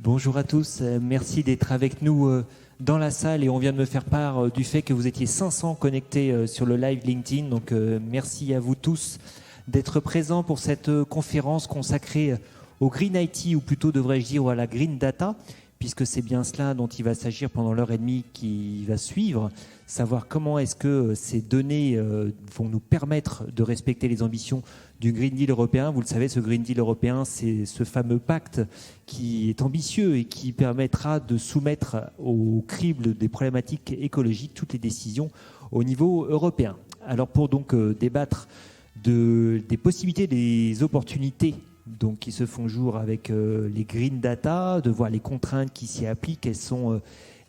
Bonjour à tous, merci d'être avec nous dans la salle et on vient de me faire part du fait que vous étiez 500 connectés sur le live LinkedIn, donc merci à vous tous d'être présents pour cette conférence consacrée au Green IT, ou plutôt devrais-je dire à la Green Data, puisque c'est bien cela dont il va s'agir pendant l'heure et demie qui va suivre, savoir comment est-ce que ces données vont nous permettre de respecter les ambitions du Green Deal européen. Vous le savez, ce Green Deal européen, c'est ce fameux pacte qui est ambitieux et qui permettra de soumettre au crible des problématiques écologiques toutes les décisions au niveau européen. Alors pour donc débattre des possibilités, des opportunités donc, qui se font jour avec les Green Data, de voir les contraintes qui s'y appliquent, quelles sont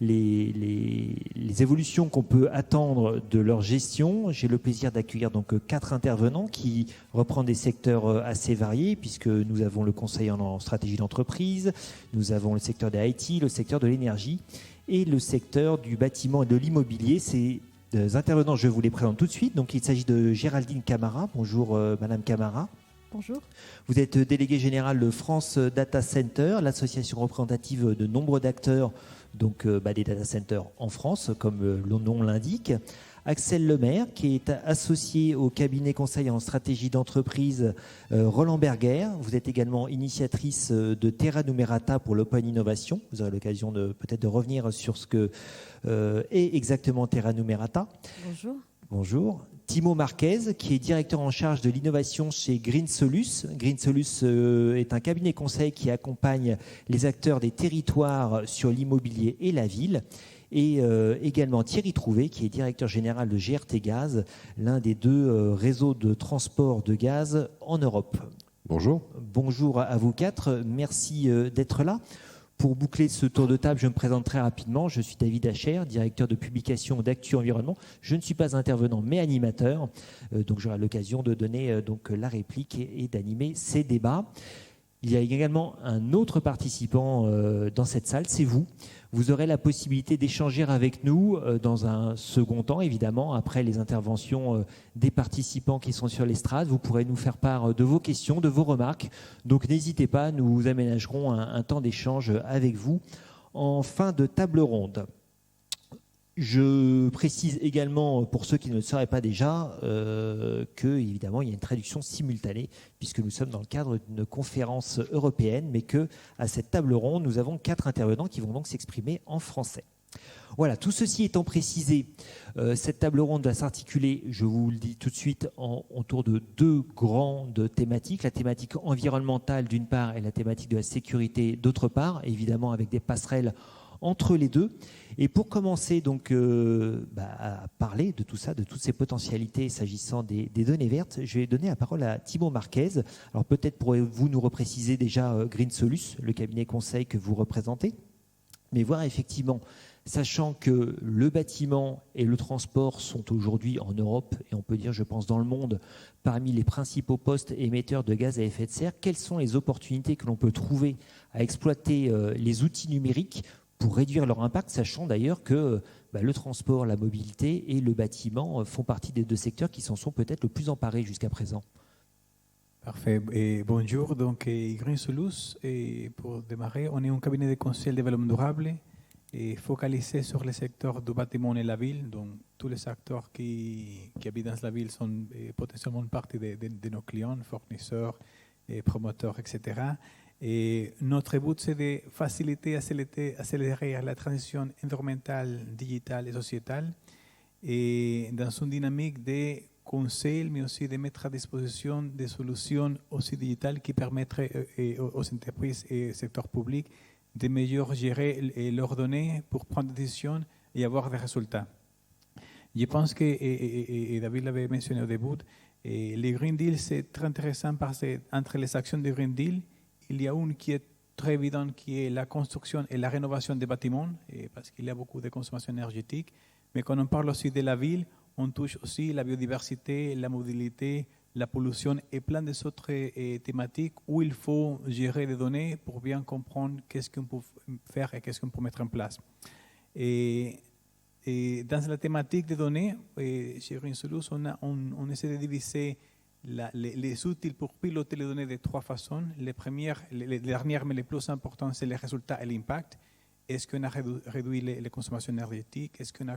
les évolutions qu'on peut attendre de leur gestion. J'ai le plaisir d'accueillir donc 4 intervenants qui reprennent des secteurs assez variés, puisque nous avons le conseil en stratégie d'entreprise, nous avons le secteur des IT, le secteur de l'énergie et le secteur du bâtiment et de l'immobilier. Ces intervenants, je vous les présente tout de suite. Donc, il s'agit de Géraldine Camara. Bonjour Madame Camara. Bonjour. Vous êtes déléguée générale de France Data Center, l'association représentative de nombreux d'acteurs, donc des data centers en France, comme le nom l'indique. Axel Lemaire, qui est associé au cabinet conseil en stratégie d'entreprise Roland Berger. Vous êtes également initiatrice de Terra Numerata pour l'Open Innovation. Vous aurez l'occasion peut-être de revenir sur ce que est exactement Terra Numerata. Bonjour. Bonjour. Timo Marquez, qui est directeur en charge de l'innovation chez Green Solus. Green Solus est un cabinet conseil qui accompagne les acteurs des territoires sur l'immobilier et la ville. Et également Thierry Trouvé, qui est directeur général de GRT Gaz, l'un des 2 réseaux de transport de gaz en Europe. Bonjour. Bonjour à vous 4, merci d'être là. Pour boucler ce tour de table, je me présente très rapidement. Je suis David Hacher, directeur de publication d'Actu Environnement. Je ne suis pas intervenant, mais animateur. Donc j'aurai l'occasion de donner la réplique et d'animer ces débats. Il y a également un autre participant dans cette salle, c'est vous. Vous aurez la possibilité d'échanger avec nous dans un second temps, évidemment, après les interventions des participants qui sont sur l'estrade. Vous pourrez nous faire part de vos questions, de vos remarques. Donc n'hésitez pas, nous aménagerons un temps d'échange avec vous en fin de table ronde. Je précise également, pour ceux qui ne le sauraient pas déjà, qu'évidemment, il y a une traduction simultanée, puisque nous sommes dans le cadre d'une conférence européenne, mais qu'à cette table ronde, nous avons 4 intervenants qui vont donc s'exprimer en français. Voilà, tout ceci étant précisé, cette table ronde va s'articuler, je vous le dis tout de suite, autour de 2 grandes thématiques. La thématique environnementale d'une part et la thématique de la sécurité d'autre part, évidemment avec des passerelles entre les 2. Et pour commencer donc à parler de tout ça, de toutes ces potentialités s'agissant des données vertes, je vais donner la parole à Timo Marquez. Alors peut-être pourrez-vous nous repréciser déjà Green Solus, le cabinet conseil que vous représentez, mais voir effectivement, sachant que le bâtiment et le transport sont aujourd'hui en Europe, et on peut dire, je pense, dans le monde, parmi les principaux postes émetteurs de gaz à effet de serre, quelles sont les opportunités que l'on peut trouver à exploiter les outils numériques pour réduire leur impact, sachant d'ailleurs que le transport, la mobilité et le bâtiment font partie des 2 secteurs qui s'en sont peut-être le plus emparés jusqu'à présent. Parfait. Et bonjour. Donc, Green Solus, pour démarrer, on est un cabinet de conseil de développement durable et focalisé sur le secteur du bâtiment et la ville. Donc, tous les acteurs qui habitent dans la ville sont potentiellement partie de nos clients, fournisseurs, promoteurs, etc. Et notre but, c'est de faciliter, accélérer la transition environnementale, digitale et sociétale, et dans une dynamique de conseil, mais aussi de mettre à disposition des solutions aussi digitales qui permettraient aux entreprises et au secteur public de mieux gérer leurs données pour prendre des décisions et avoir des résultats. Je pense que, et David l'avait mentionné au début, le Green Deal, c'est très intéressant parce qu'entre les actions du Green Deal, il y a une qui est très évidente, qui est la construction et la rénovation des bâtiments, parce qu'il y a beaucoup de consommation énergétique. Mais quand on parle aussi de la ville, on touche aussi la biodiversité, la mobilité, la pollution et plein d'autres thématiques où il faut gérer les données pour bien comprendre qu'est-ce qu'on peut faire et qu'est-ce qu'on peut mettre en place. Et dans la thématique des données, chez Green Solus, on essaie de diviser les outils pour piloter les données de trois façons. Les dernières, mais les plus importantes, c'est les résultats et l'impact. Est-ce qu'on a réduit les consommations énergétiques? Est-ce qu'on a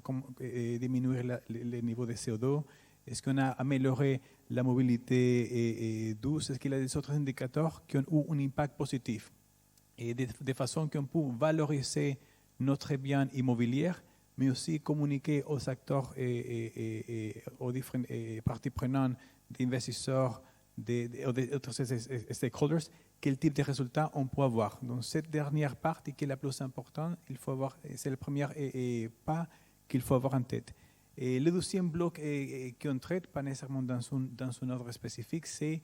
diminué les niveaux de CO2? Est-ce qu'on a amélioré la mobilité douce? Est-ce qu'il y a des autres indicateurs qui ont eu un impact positif? Et de façon qu'on peut valoriser notre bien immobilier, mais aussi communiquer aux acteurs et aux différentes parties prenantes, d'investisseurs, d'autres stakeholders, quel type de résultats on peut avoir. Donc cette dernière partie qui est la plus importante, il faut avoir, c'est le premier pas qu'il faut avoir en tête. Et le deuxième bloc qu'on traite, pas nécessairement dans un ordre spécifique, c'est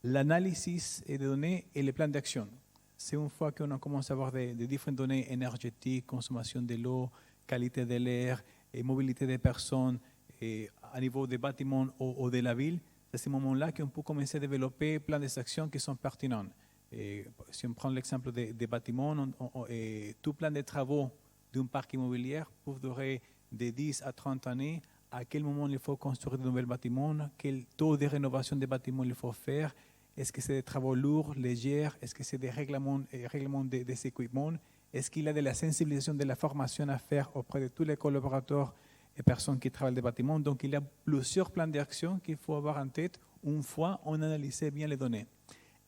l'analyse des données et les plans d'action. C'est une fois qu'on a commencé à avoir des différentes données énergétiques, consommation de l'eau, qualité de l'air, et mobilité des personnes, et à niveau des bâtiments ou de la ville, c'est à ce moment-là qu'on peut commencer à développer plein d'actions qui sont pertinentes. Et si on prend l'exemple des bâtiments, tout plan de travaux d'un parc immobilier peut durer de 10 à 30 années. À quel moment il faut construire de nouveaux bâtiments? Quel taux de rénovation des bâtiments il faut faire? Est-ce que c'est des travaux lourds, légers? Est-ce que c'est des règlements des équipements? Est-ce qu'il y a de la sensibilisation, de la formation à faire auprès de tous les collaborateurs et personnes qui travaillent dans les bâtiments? Donc, il y a plusieurs plans d'action qu'il faut avoir en tête une fois on analyse bien les données.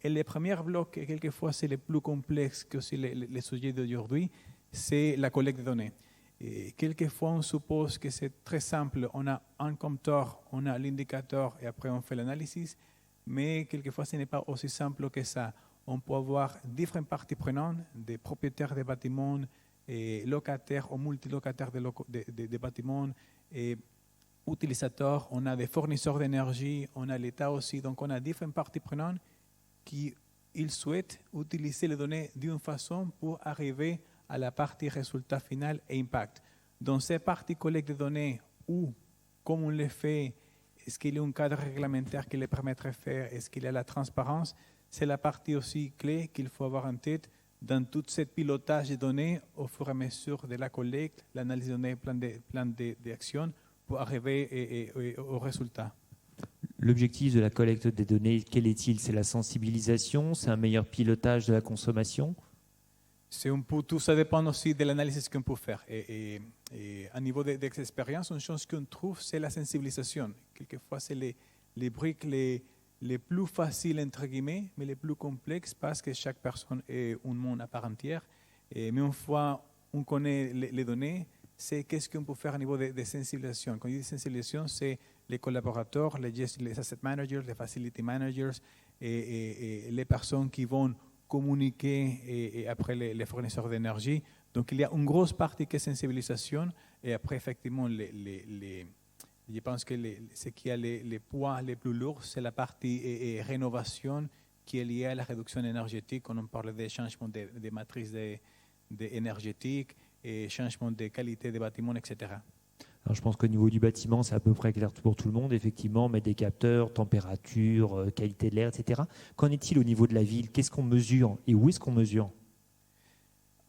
Et le premier bloc, et quelquefois c'est le plus complexe que aussi les sujets d'aujourd'hui, c'est la collecte de données. Et quelquefois, on suppose que c'est très simple. On a un compteur, on a l'indicateur et après on fait l'analyse. Mais quelquefois, ce n'est pas aussi simple que ça. On peut avoir différentes parties prenantes, des propriétaires des bâtiments, et locataires ou multilocataires des bâtiments, et utilisateurs, on a des fournisseurs d'énergie, on a l'État aussi. Donc, on a différentes parties prenantes qui ils souhaitent utiliser les données d'une façon pour arriver à la partie résultat final et impact. Dans ces parties collecte de données, où, comme on le fait, est-ce qu'il y a un cadre réglementaire qui les permettrait de faire? Est-ce qu'il y a la transparence? C'est la partie aussi clé qu'il faut avoir en tête dans tout ce pilotage de données au fur et à mesure de la collecte, l'analyse de données, plan d'action pour arriver au résultat. L'objectif de la collecte des données, quel est-il? C'est la sensibilisation? C'est un meilleur pilotage de la consommation? C'est un peu tout, ça dépend aussi de l'analyse qu'on peut faire. Et à niveau d'expérience, une chose qu'on trouve, c'est la sensibilisation. Quelquefois, c'est les briques les plus faciles, entre guillemets, mais les plus complexes parce que chaque personne est un monde à part entière. Mais une fois on connaît les données, c'est qu'est-ce qu'on peut faire à niveau de sensibilisation. Quand on dit sensibilisation, c'est les collaborateurs, les asset managers, les facility managers et les personnes qui vont communiquer et après les fournisseurs d'énergie. Donc, il y a une grosse partie qui est sensibilisation et après, effectivement, je pense que ce qui a les poids les plus lourds, c'est la partie rénovation qui est liée à la réduction énergétique. Quand on parle des changements de matrices énergétiques et changements de qualité des bâtiments, etc. Alors, je pense qu'au niveau du bâtiment, c'est à peu près clair pour tout le monde. Effectivement, mettre des capteurs, température, qualité de l'air, etc. Qu'en est-il au niveau de la ville? Qu'est-ce qu'on mesure et où est-ce qu'on mesure?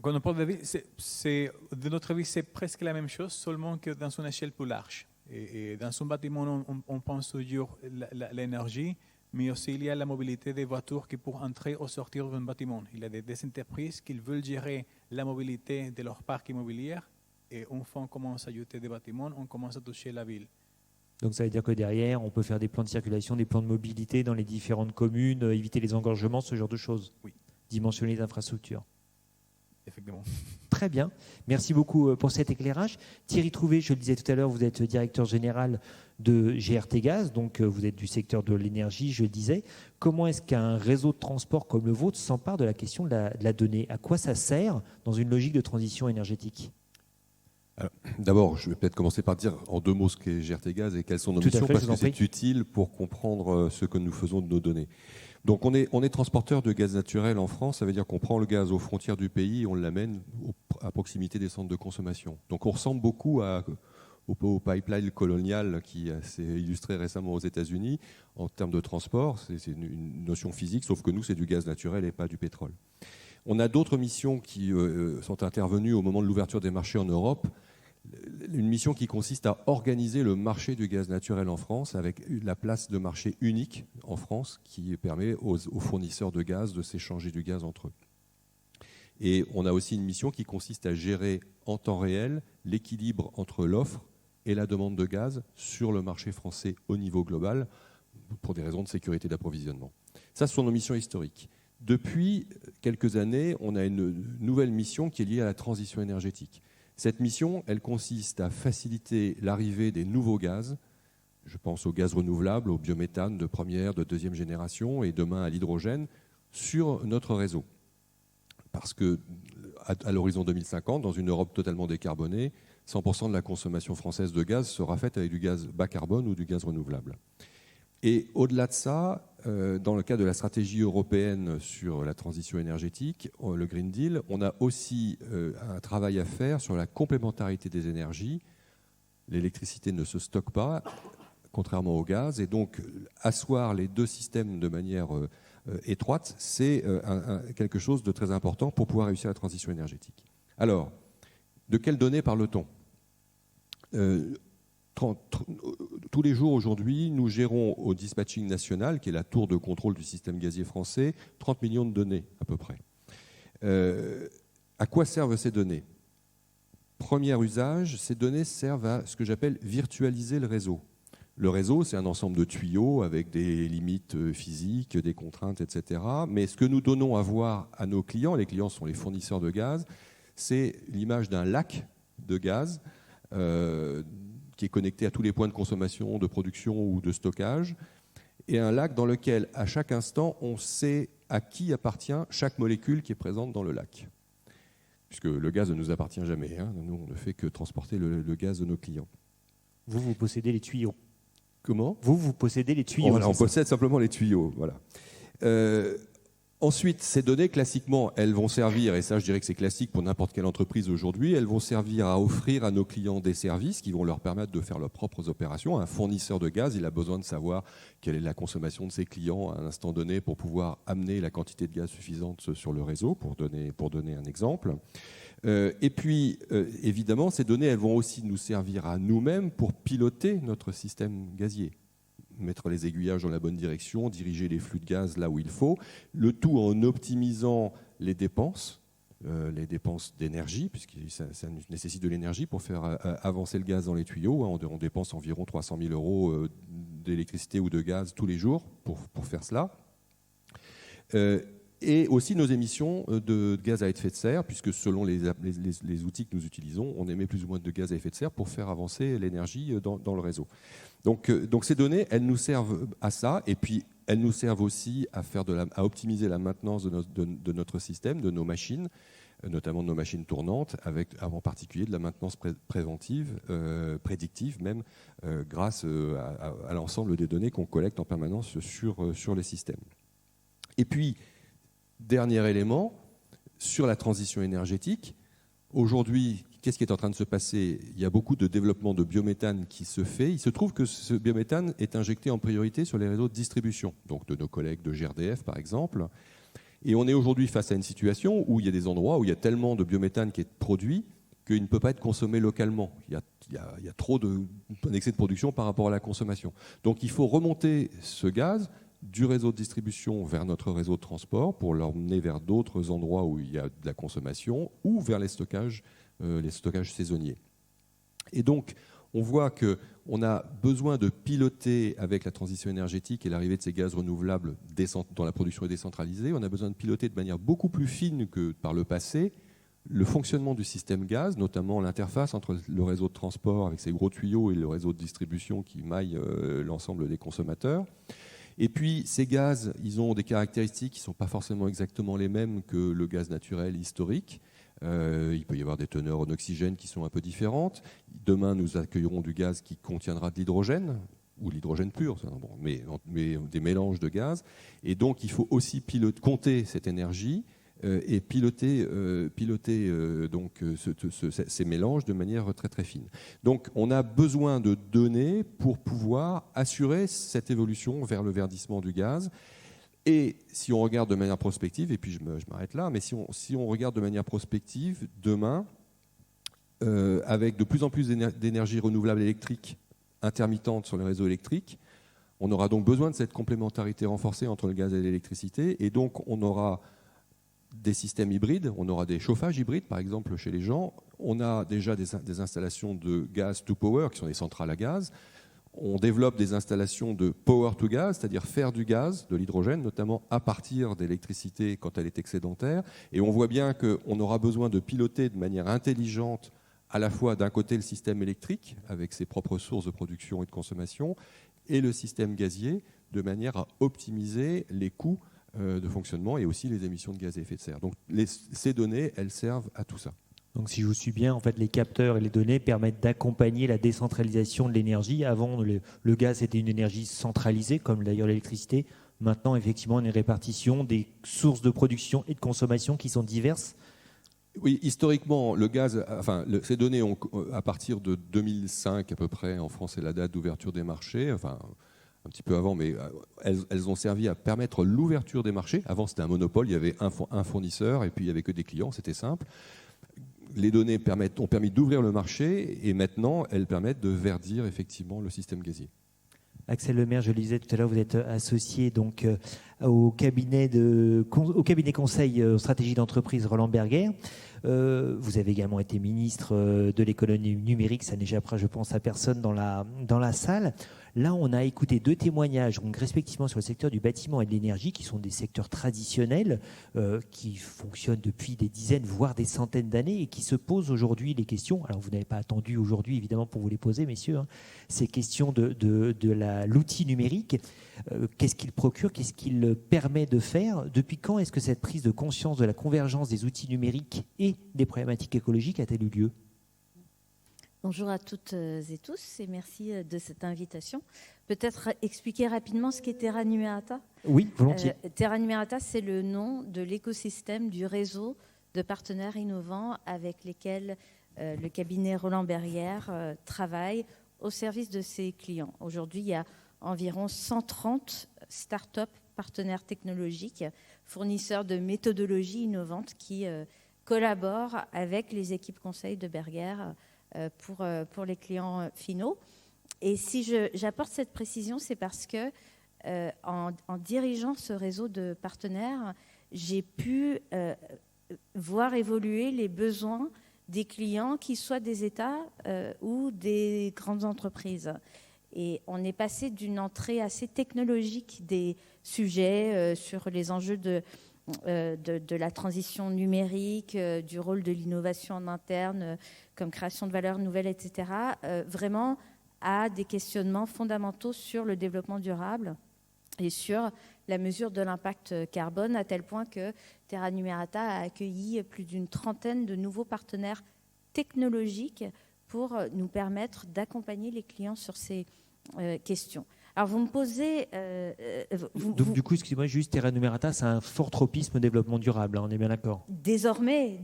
Quand on parle de ville, de notre vie, c'est presque la même chose, seulement que dans une échelle plus large. Et dans un bâtiment, on pense toujours l'énergie, mais aussi il y a la mobilité des voitures qui peuvent entrer ou sortir d'un bâtiment. Il y a des entreprises qui veulent gérer la mobilité de leur parc immobilier. Et une fois on commence à ajouter des bâtiments, on commence à toucher la ville. Donc ça veut dire que derrière, on peut faire des plans de circulation, des plans de mobilité dans les différentes communes, éviter les engorgements, ce genre de choses. Oui. Dimensionner les infrastructures. Effectivement. Très bien. Merci beaucoup pour cet éclairage. Thierry Trouvé, je le disais tout à l'heure, vous êtes directeur général de GRT Gaz, donc vous êtes du secteur de l'énergie, je le disais. Comment est-ce qu'un réseau de transport comme le vôtre s'empare de la question de la donnée? À quoi ça sert dans une logique de transition énergétique? D'abord, je vais peut-être commencer par dire en deux mots ce qu'est GRT Gaz et quelles sont nos missions, parce que c'est utile pour comprendre ce que nous faisons de nos données. Donc on est transporteur de gaz naturel en France, ça veut dire qu'on prend le gaz aux frontières du pays et on l'amène à proximité des centres de consommation. Donc on ressemble beaucoup au pipeline colonial qui s'est illustré récemment aux États-Unis en termes de transport. C'est une notion physique, sauf que nous, c'est du gaz naturel et pas du pétrole. On a d'autres missions qui sont intervenues au moment de l'ouverture des marchés en Europe. une mission qui consiste à organiser le marché du gaz naturel en France avec la place de marché unique en France qui permet aux fournisseurs de gaz de s'échanger du gaz entre eux. Et on a aussi une mission qui consiste à gérer en temps réel l'équilibre entre l'offre et la demande de gaz sur le marché français au niveau global pour des raisons de sécurité d'approvisionnement. Ça, ce sont nos missions historiques. Depuis quelques années, on a une nouvelle mission qui est liée à la transition énergétique. Cette mission, elle consiste à faciliter l'arrivée des nouveaux gaz. Je pense au gaz renouvelable, au biométhane de première, de deuxième génération et demain à l'hydrogène sur notre réseau. Parce qu'à l'horizon 2050, dans une Europe totalement décarbonée, 100% de la consommation française de gaz sera faite avec du gaz bas carbone ou du gaz renouvelable. Et au-delà de ça, dans le cadre de la stratégie européenne sur la transition énergétique, le Green Deal, on a aussi un travail à faire sur la complémentarité des énergies. L'électricité ne se stocke pas, contrairement au gaz, et donc asseoir les deux systèmes de manière étroite, c'est quelque chose de très important pour pouvoir réussir la transition énergétique. Alors, de quelles données parle-t-on ? Tous les jours aujourd'hui, nous gérons au dispatching national, qui est la tour de contrôle du système gazier français, 30 millions de données à peu près. À quoi servent ces données ? Premier usage, ces données servent à ce que j'appelle virtualiser le réseau. Le réseau, c'est un ensemble de tuyaux avec des limites physiques, des contraintes, etc. Mais ce que nous donnons à voir à nos clients, les clients sont les fournisseurs de gaz, c'est l'image d'un lac de gaz qui est connecté à tous les points de consommation, de production ou de stockage, et un lac dans lequel, à chaque instant, on sait à qui appartient chaque molécule qui est présente dans le lac. Puisque le gaz ne nous appartient jamais. Hein. Nous, on ne fait que transporter le gaz de nos clients. Vous possédez les tuyaux. Comment ? Vous possédez les tuyaux. Voilà, on possède simplement les tuyaux. Voilà. Ensuite, ces données, classiquement, elles vont servir, et ça je dirais que c'est classique pour n'importe quelle entreprise aujourd'hui, elles vont servir à offrir à nos clients des services qui vont leur permettre de faire leurs propres opérations. Un fournisseur de gaz, il a besoin de savoir quelle est la consommation de ses clients à un instant donné pour pouvoir amener la quantité de gaz suffisante sur le réseau, pour donner un exemple. Et puis, évidemment, ces données, elles vont aussi nous servir à nous-mêmes pour piloter notre système gazier. Mettre les aiguillages dans la bonne direction, diriger les flux de gaz là où il faut, le tout en optimisant les dépenses d'énergie, puisque ça nécessite de l'énergie pour faire avancer le gaz dans les tuyaux. On dépense environ 300 000 € d'électricité ou de gaz tous les jours pour faire cela. Et aussi nos émissions de gaz à effet de serre, puisque selon les outils que nous utilisons, on émet plus ou moins de gaz à effet de serre pour faire avancer l'énergie dans le réseau. Donc ces données, elles nous servent à ça, et puis elles nous servent aussi à optimiser la maintenance de notre système, de nos machines, notamment de nos machines tournantes, avec en particulier de la maintenance préventive, prédictive même, grâce à l'ensemble des données qu'on collecte en permanence sur les systèmes. Et puis, dernier élément, sur la transition énergétique, aujourd'hui, qu'est-ce qui est en train de se passer ? Il y a beaucoup de développement de biométhane qui se fait. Il se trouve que ce biométhane est injecté en priorité sur les réseaux de distribution, donc de nos collègues de GRDF par exemple. Et on est aujourd'hui face à une situation où il y a des endroits où il y a tellement de biométhane qui est produit qu'il ne peut pas être consommé localement. Il y a trop un excès de production par rapport à la consommation. Donc il faut remonter ce gaz du réseau de distribution vers notre réseau de transport pour l'emmener vers d'autres endroits où il y a de la consommation ou vers les stockages saisonniers. Et donc, on voit qu'on a besoin de piloter avec la transition énergétique et l'arrivée de ces gaz renouvelables dont la production est décentralisée, on a besoin de piloter de manière beaucoup plus fine que par le passé le fonctionnement du système gaz, notamment l'interface entre le réseau de transport avec ses gros tuyaux et le réseau de distribution qui maille l'ensemble des consommateurs. Et puis, ces gaz, ils ont des caractéristiques qui ne sont pas forcément exactement les mêmes que le gaz naturel historique. Il peut y avoir des teneurs en oxygène qui sont un peu différentes. Demain, nous accueillerons du gaz qui contiendra de l'hydrogène, ou de l'hydrogène pur, mais des mélanges de gaz. Et donc, il faut aussi compter cette énergie et piloter ces mélanges de manière très très fine. Donc on a besoin de données pour pouvoir assurer cette évolution vers le verdissement du gaz. Et si on regarde de manière prospective, et puis je m'arrête là, mais si on regarde de manière prospective, demain, avec de plus en plus d'énergie renouvelable électrique intermittente sur les réseaux électriques. On aura donc besoin de cette complémentarité renforcée entre le gaz et l'électricité, et donc on aura des systèmes hybrides, on aura des chauffages hybrides par exemple chez les gens, on a déjà des installations de gaz to power qui sont des centrales à gaz, on développe des installations de power to gas, c'est-à-dire faire du gaz, de l'hydrogène notamment à partir d'électricité quand elle est excédentaire, et on voit bien qu'on aura besoin de piloter de manière intelligente à la fois d'un côté le système électrique avec ses propres sources de production et de consommation et le système gazier de manière à optimiser les coûts de fonctionnement et aussi les émissions de gaz à effet de serre. Donc ces données, elles servent à tout ça. Donc si je vous suis bien, en fait, les capteurs et les données permettent d'accompagner la décentralisation de l'énergie. Avant, le gaz était une énergie centralisée, comme d'ailleurs l'électricité. Maintenant, effectivement, une répartition des sources de production et de consommation qui sont diverses. Oui, historiquement, le gaz, ces données ont, à partir de 2005 à peu près, en France, c'est la date d'ouverture des marchés, enfin un petit peu avant, mais elles ont servi à permettre l'ouverture des marchés. Avant, c'était un monopole, il y avait un fournisseur et puis il n'y avait que des clients, c'était simple. Les données ont permis d'ouvrir le marché et maintenant, elles permettent de verdir effectivement le système gazier. Axel Lemaire, je le disais tout à l'heure, vous êtes associé donc au cabinet conseil stratégie d'entreprise Roland Berger. Vous avez également été ministre de l'économie numérique, ça n'échappera, je pense, à personne dans la salle. Là, on a écouté 2 témoignages, donc respectivement sur le secteur du bâtiment et de l'énergie, qui sont des secteurs traditionnels, qui fonctionnent depuis des dizaines, voire des centaines d'années, et qui se posent aujourd'hui les questions. Alors, vous n'avez pas attendu aujourd'hui, évidemment, pour vous les poser, messieurs, hein, ces questions de l'outil numérique. Qu'est-ce qu'il procure? Qu'est-ce qu'il permet de faire? Depuis quand est-ce que cette prise de conscience de la convergence des outils numériques et des problématiques écologiques a-t-elle eu lieu? Bonjour à toutes et tous et merci de cette invitation. Peut-être expliquer rapidement ce qu'est Terra Numerata. Oui, volontiers. Terra Numerata, c'est le nom de l'écosystème du réseau de partenaires innovants avec lesquels le cabinet Roland Berger travaille au service de ses clients. Aujourd'hui, il y a environ 130 start-up partenaires technologiques, fournisseurs de méthodologies innovantes qui collaborent avec les équipes conseils de Berger pour les clients finaux. Et si j'apporte cette précision, c'est parce que en dirigeant ce réseau de partenaires, j'ai pu voir évoluer les besoins des clients, qu'ils soient des États ou des grandes entreprises. Et on est passé d'une entrée assez technologique des sujets sur les enjeux de la transition numérique, du rôle de l'innovation en interne, comme création de valeurs nouvelles, etc., vraiment à des questionnements fondamentaux sur le développement durable et sur la mesure de l'impact carbone, à tel point que Terra Numerata a accueilli plus d'une trentaine de nouveaux partenaires technologiques pour nous permettre d'accompagner les clients sur ces questions. Alors, vous me posez... Du coup, excusez-moi, juste Terra Numerata, c'est un fort tropisme développement durable, hein, on est bien d'accord? Désormais,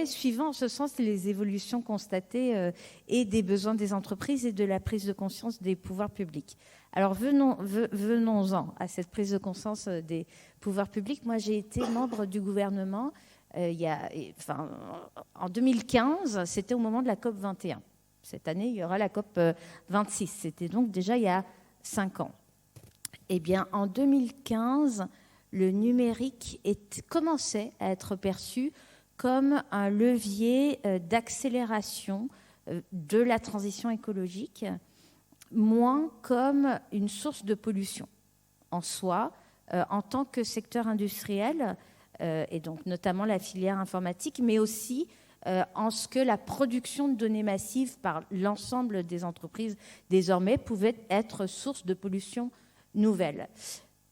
suivant en ce sens les évolutions constatées et des besoins des entreprises et de la prise de conscience des pouvoirs publics. Alors, venons-en à cette prise de conscience des pouvoirs publics. Moi, j'ai été membre du gouvernement en 2015, c'était au moment de la COP 21. Cette année, il y aura la COP 26. C'était donc déjà il y a 5 ans. Eh bien, en 2015, le numérique commençait à être perçu comme un levier d'accélération de la transition écologique, moins comme une source de pollution en soi, en tant que secteur industriel, et donc notamment la filière informatique, mais aussi en ce que la production de données massives par l'ensemble des entreprises désormais pouvait être source de pollution nouvelle.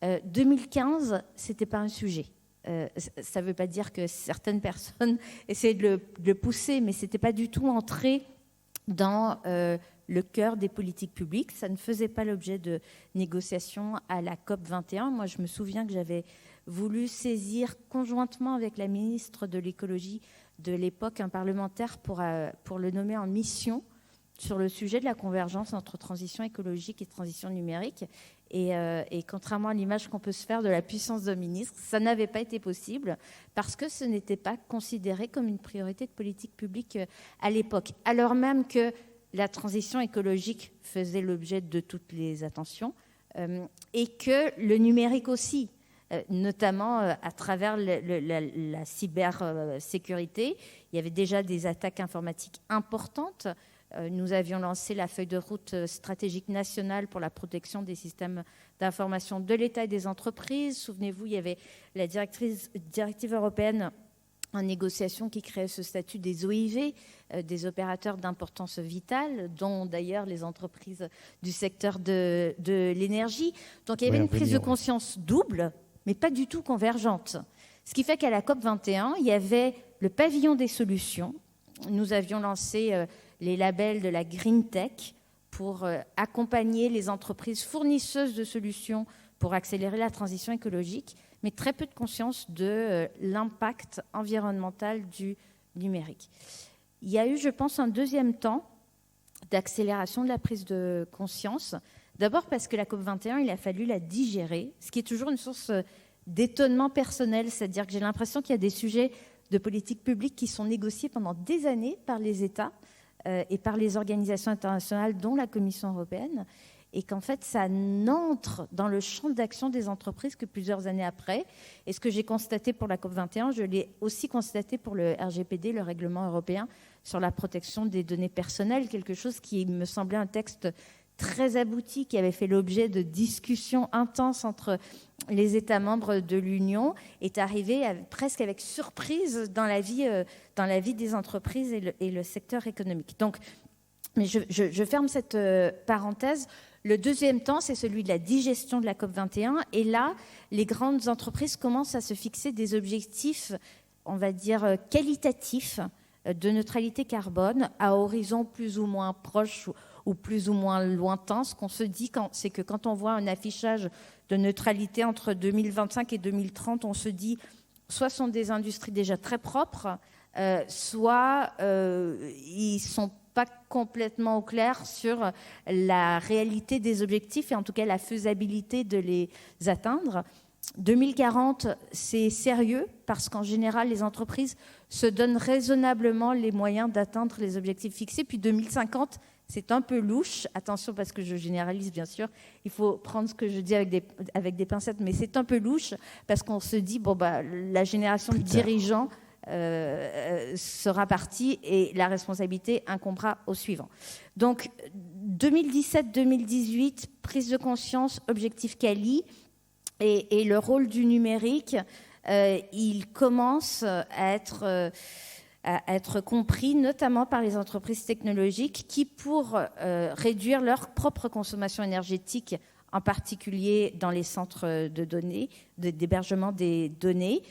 2015, ce n'était pas un sujet. Ça ne veut pas dire que certaines personnes essayaient de le pousser, mais ce n'était pas du tout entré dans le cœur des politiques publiques. Ça ne faisait pas l'objet de négociations à la COP 21. Moi, je me souviens que j'avais voulu saisir conjointement avec la ministre de l'écologie de l'époque un parlementaire pour le nommer en mission sur le sujet de la convergence entre transition écologique et transition numérique. Et contrairement à l'image qu'on peut se faire de la puissance d'un ministre, ça n'avait pas été possible parce que ce n'était pas considéré comme une priorité de politique publique à l'époque. Alors même que la transition écologique faisait l'objet de toutes les attentions et que le numérique aussi, notamment à travers la cybersécurité. Il y avait déjà des attaques informatiques importantes. Nous avions lancé la feuille de route stratégique nationale pour la protection des systèmes d'information de l'État et des entreprises. Souvenez-vous, il y avait la directive européenne en négociation qui créait ce statut des OIV, des opérateurs d'importance vitale, dont d'ailleurs les entreprises du secteur de l'énergie. Donc il y avait une prise de conscience double, mais pas du tout convergente. Ce qui fait qu'à la COP21, il y avait le pavillon des solutions. Nous avions lancé les labels de la Green Tech pour accompagner les entreprises fournisseuses de solutions pour accélérer la transition écologique, mais très peu de conscience de l'impact environnemental du numérique. Il y a eu, je pense, un deuxième temps d'accélération de la prise de conscience. D'abord parce que la COP21, il a fallu la digérer, ce qui est toujours une source d'étonnement personnel, c'est-à-dire que j'ai l'impression qu'il y a des sujets de politique publique qui sont négociés pendant des années par les États et par les organisations internationales, dont la Commission européenne, et qu'en fait, ça n'entre dans le champ d'action des entreprises que plusieurs années après. Et ce que j'ai constaté pour la COP21, je l'ai aussi constaté pour le RGPD, le règlement européen sur la protection des données personnelles, quelque chose qui me semblait un texte très abouti, qui avait fait l'objet de discussions intenses entre les États membres de l'Union, est arrivé presque avec surprise dans la vie des entreprises et le secteur économique. Donc, mais je ferme cette parenthèse. Le deuxième temps, c'est celui de la digestion de la COP21. Et là, les grandes entreprises commencent à se fixer des objectifs, on va dire, qualitatifs de neutralité carbone à horizon plus ou moins proche ou plus ou moins lointain. Ce qu'on se dit, c'est que quand on voit un affichage de neutralité entre 2025 et 2030, on se dit soit sont des industries déjà très propres, soit ils ne sont pas complètement au clair sur la réalité des objectifs et en tout cas la faisabilité de les atteindre. 2040, c'est sérieux parce qu'en général, les entreprises se donnent raisonnablement les moyens d'atteindre les objectifs fixés. Puis 2050, c'est un peu louche. Attention, parce que je généralise, bien sûr. Il faut prendre ce que je dis avec des pincettes, mais c'est un peu louche parce qu'on se dit, bon, bah, la génération de dirigeants sera partie et la responsabilité incombera au suivant. Donc, 2017-2018, prise de conscience, objectif Cali. Et le rôle du numérique, il commence à être compris, notamment par les entreprises technologiques qui, pour réduire leur propre consommation énergétique, en particulier dans les centres de données, d'hébergement des données,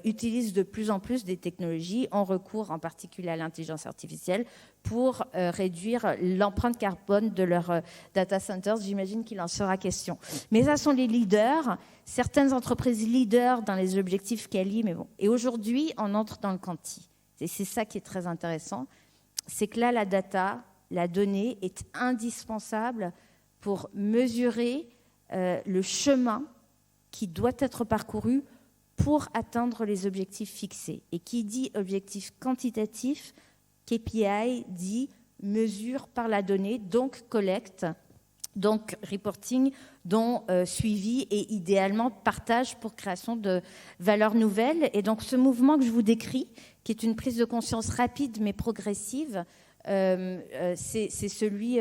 utilisent de plus en plus des technologies, ont recours en particulier à l'intelligence artificielle pour réduire l'empreinte carbone de leurs data centers. J'imagine qu'il en sera question. Mais ça sont les leaders, certaines entreprises leaders dans les objectifs Cali, mais bon. Et aujourd'hui, on entre dans le quanti. Et c'est ça qui est très intéressant, c'est que là, la data, la donnée est indispensable pour mesurer le chemin qui doit être parcouru pour atteindre les objectifs fixés. Et qui dit objectif quantitatif, KPI dit mesure par la donnée, donc collecte, donc reporting, donc suivi et idéalement partage pour création de valeurs nouvelles. Et donc ce mouvement que je vous décris, qui est une prise de conscience rapide mais progressive, c'est celui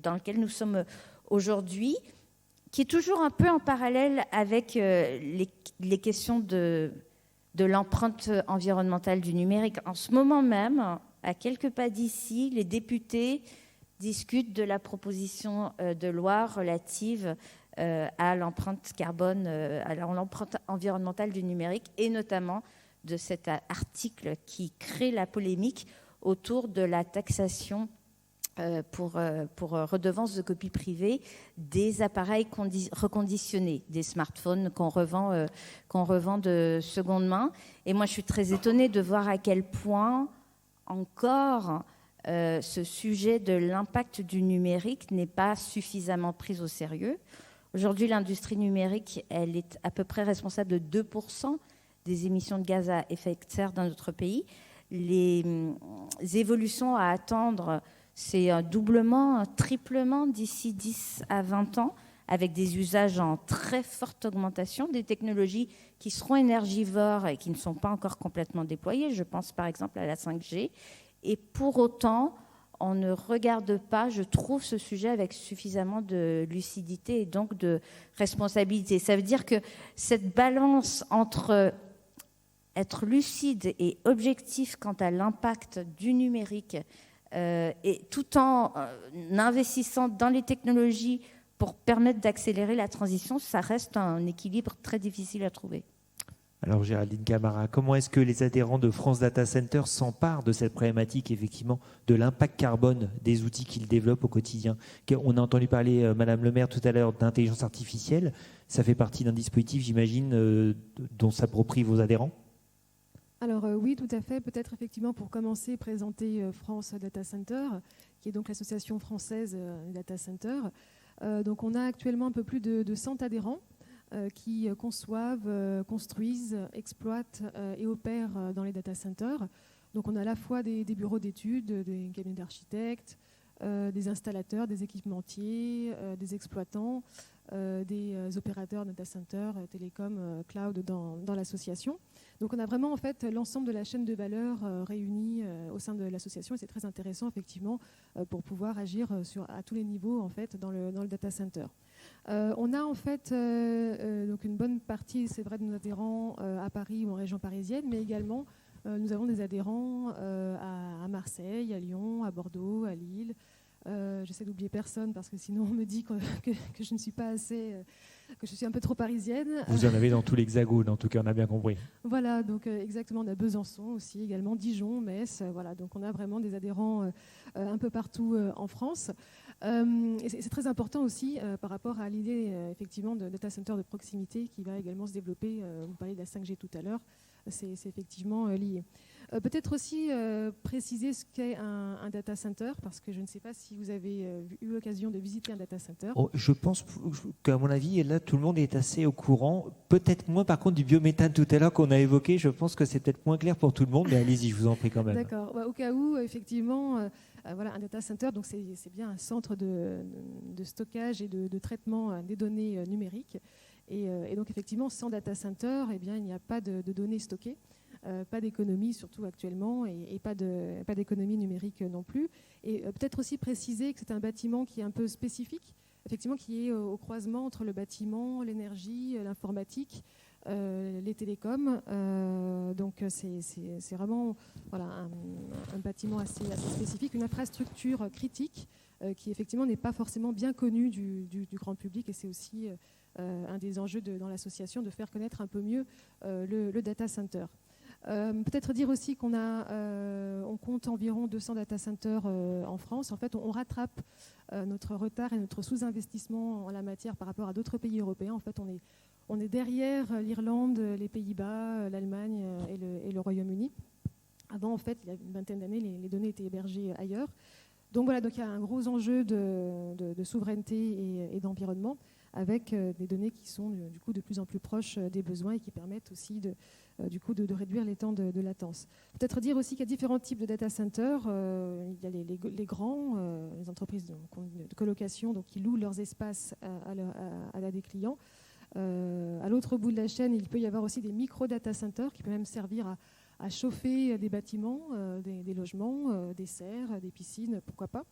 dans lequel nous sommes aujourd'hui, qui est toujours un peu en parallèle avec les questions de l'empreinte environnementale du numérique. En ce moment même, à quelques pas d'ici, les députés discutent de la proposition de loi relative à l'empreinte carbone, à l'empreinte environnementale du numérique, et notamment de cet article qui crée la polémique autour de la taxation pour redevance de copie privée des appareils reconditionnés, des smartphones qu'on revend de seconde main. Et moi, je suis très étonnée de voir à quel point encore ce sujet de l'impact du numérique n'est pas suffisamment pris au sérieux. Aujourd'hui, l'industrie numérique, elle est à peu près responsable de 2% des émissions de gaz à effet de serre dans notre pays. Les évolutions à attendre, c'est un doublement, un triplement d'ici 10 à 20 ans, avec des usages en très forte augmentation, des technologies qui seront énergivores et qui ne sont pas encore complètement déployées. Je pense par exemple à la 5G. Et pour autant, on ne regarde pas, je trouve, ce sujet avec suffisamment de lucidité et donc de responsabilité. Ça veut dire que cette balance entre être lucide et objectif quant à l'impact du numérique et tout en investissant dans les technologies pour permettre d'accélérer la transition, ça reste un équilibre très difficile à trouver. Alors Géraldine Camara, comment est-ce que les adhérents de France Data Center s'emparent de cette problématique, effectivement, de l'impact carbone des outils qu'ils développent au quotidien? On a entendu parler, Madame le maire, tout à l'heure, d'intelligence artificielle. Ça fait partie d'un dispositif, j'imagine, dont s'approprient vos adhérents? Alors oui, tout à fait. Peut-être effectivement pour commencer, présenter France Data Center, qui est donc l'association française Data Center. Donc on a actuellement un peu plus de 100 adhérents qui conçoivent, construisent, exploitent et opèrent dans les data centers. Donc on a à la fois des bureaux d'études, des cabinets d'architectes, des installateurs, des équipementiers, des exploitants, des opérateurs data centers, télécom, cloud dans l'association. Donc on a vraiment en fait l'ensemble de la chaîne de valeur réunie au sein de l'association et c'est très intéressant effectivement pour pouvoir agir à tous les niveaux en fait dans le data center. On a en fait donc une bonne partie, c'est vrai, de nos adhérents à Paris ou en région parisienne, mais également nous avons des adhérents à Marseille, à Lyon, à Bordeaux, à Lille. J'essaie d'oublier personne parce que sinon on me dit que je ne suis pas assez, que je suis un peu trop parisienne. Vous en avez dans tout l'Hexagone, en tout cas, on a bien compris. Voilà, donc exactement, on a Besançon aussi, également Dijon, Metz. Voilà, donc on a vraiment des adhérents un peu partout en France. Et c'est très important aussi par rapport à l'idée effectivement de data center de proximité qui va également se développer. Vous parliez de la 5G tout à l'heure, c'est effectivement lié. Peut-être aussi préciser ce qu'est un data center, parce que je ne sais pas si vous avez eu l'occasion de visiter un data center. Oh, je pense qu'à mon avis, là, tout le monde est assez au courant. Peut-être moins, par contre, du biométhane tout à l'heure qu'on a évoqué. Je pense que c'est peut-être moins clair pour tout le monde, mais allez-y, je vous en prie quand même. D'accord. Au cas où, effectivement, voilà, un data center, donc c'est bien un centre de stockage et de traitement des données numériques. Et donc, effectivement, sans data center, eh bien, il n'y a pas de données stockées. Pas d'économie, surtout actuellement, et pas d'économie numérique non plus. Et peut-être aussi préciser que c'est un bâtiment qui est un peu spécifique, effectivement, qui est au croisement entre le bâtiment, l'énergie, l'informatique, les télécoms. Donc c'est vraiment voilà, un bâtiment assez spécifique, une infrastructure critique qui effectivement n'est pas forcément bien connue du grand public, et c'est aussi un des enjeux dans l'association de faire connaître un peu mieux le data center. Peut-être dire aussi qu'on compte environ 200 data centers en France. En fait, on rattrape notre retard et notre sous-investissement en la matière par rapport à d'autres pays européens. En fait, on est derrière l'Irlande, les Pays-Bas, l'Allemagne et le Royaume-Uni. Avant, en fait, il y a une vingtaine d'années, les données étaient hébergées ailleurs. Donc voilà, donc il y a un gros enjeu de souveraineté et d'environnement, avec des données qui sont du coup de plus en plus proches des besoins et qui permettent aussi de réduire les temps de latence. Peut-être dire aussi qu'il y a différents types de data centers. Il y a les grands, les entreprises de colocation, donc qui louent leurs espaces à des clients. À l'autre bout de la chaîne, il peut y avoir aussi des micro-data centers qui peuvent même servir à chauffer des bâtiments, des logements, des serres, des piscines, pourquoi pas.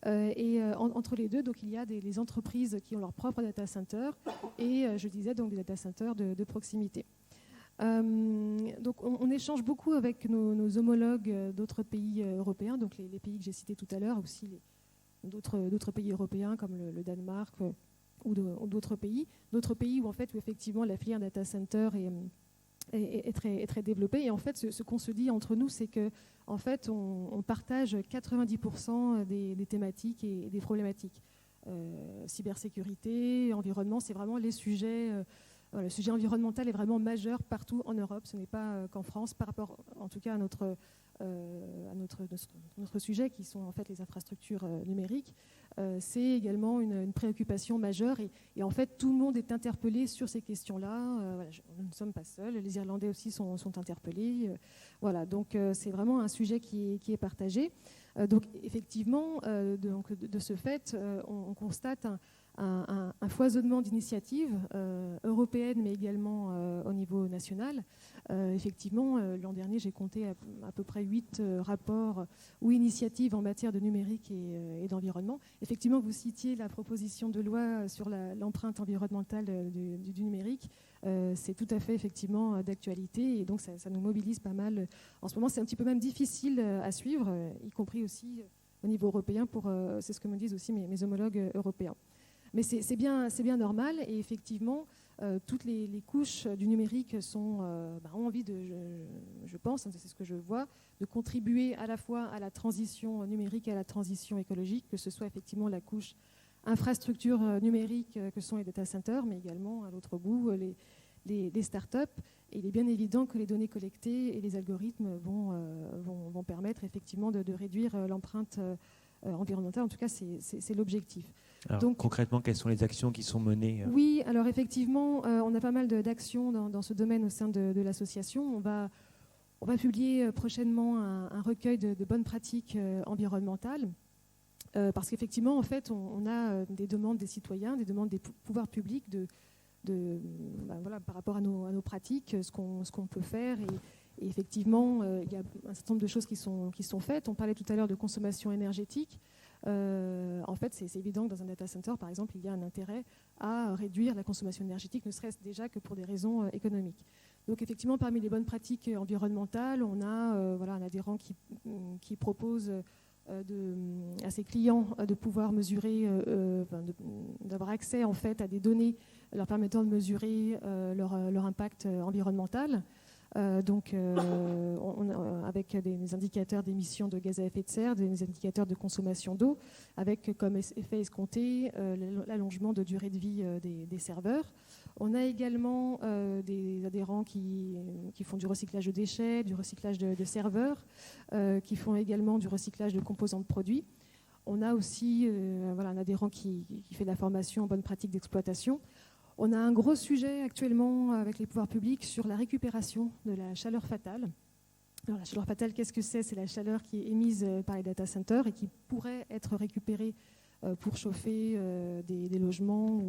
Et entre les deux, donc, il y a les entreprises qui ont leur propre data center et, je disais, donc, des data centers de proximité. Donc on échange beaucoup avec nos homologues d'autres pays européens, donc les pays que j'ai cités tout à l'heure, aussi d'autres pays européens comme le Danemark ou d'autres pays où en fait où effectivement la filière data center est très développée. Et en fait ce qu'on se dit entre nous, c'est que en fait on partage 90% des thématiques et des problématiques. Cybersécurité, environnement, c'est vraiment les sujets. Le sujet environnemental est vraiment majeur partout en Europe. Ce n'est pas qu'en France, par rapport, en tout cas, à notre notre sujet, qui sont en fait les infrastructures numériques, c'est également une préoccupation majeure. Et en fait, tout le monde est interpellé sur ces questions-là. Voilà, nous ne sommes pas seuls. Les Irlandais aussi sont interpellés. Voilà, donc c'est vraiment un sujet qui est partagé. Donc effectivement, de ce fait, on constate un foisonnement d'initiatives européennes, mais également au niveau national. Effectivement, l'an dernier, j'ai compté à peu près 8 rapports ou initiatives en matière de numérique et d'environnement. Effectivement, vous citiez la proposition de loi sur l'empreinte environnementale du numérique. C'est tout à fait effectivement d'actualité, et donc ça nous mobilise pas mal. En ce moment, c'est un petit peu même difficile à suivre, y compris aussi au niveau européen. C'est ce que me disent aussi mes homologues européens. Mais c'est bien normal, et effectivement, toutes les couches du numérique ont envie je pense, c'est ce que je vois, de contribuer à la fois à la transition numérique et à la transition écologique, que ce soit effectivement la couche infrastructure numérique que sont les data centers, mais également à l'autre bout les startups. Et il est bien évident que les données collectées et les algorithmes vont permettre effectivement de réduire l'empreinte environnementale. En tout cas, c'est l'objectif. Alors, donc, concrètement, quelles sont les actions qui sont menées Oui, alors effectivement, on a pas mal d'actions dans ce domaine au sein de l'association. On va publier prochainement un recueil de bonnes pratiques environnementales. Parce qu'effectivement, en fait, on a des demandes des citoyens, des demandes des pouvoirs publics par rapport à nos pratiques, ce qu'on peut faire. Et effectivement, il y a un certain nombre de choses qui sont faites. On parlait tout à l'heure de consommation énergétique. En fait, c'est évident que dans un data center, par exemple, il y a un intérêt à réduire la consommation énergétique, ne serait-ce déjà que pour des raisons économiques. Donc effectivement, parmi les bonnes pratiques environnementales, on a un adhérent qui propose à ses clients de pouvoir mesurer, d'avoir accès en fait à des données leur permettant de mesurer leur impact environnemental. Avec des indicateurs d'émissions de gaz à effet de serre, des indicateurs de consommation d'eau, avec comme effet escompté l'allongement de durée de vie des serveurs. On a également des adhérents qui font du recyclage de déchets, du recyclage de serveurs, qui font également du recyclage de composants de produits. On a aussi un adhérent qui fait de la formation en bonne pratique d'exploitation. On a un gros sujet actuellement avec les pouvoirs publics sur la récupération de la chaleur fatale. Alors, la chaleur fatale, qu'est-ce que c'est ? C'est la chaleur qui est émise par les data centers et qui pourrait être récupérée pour chauffer des logements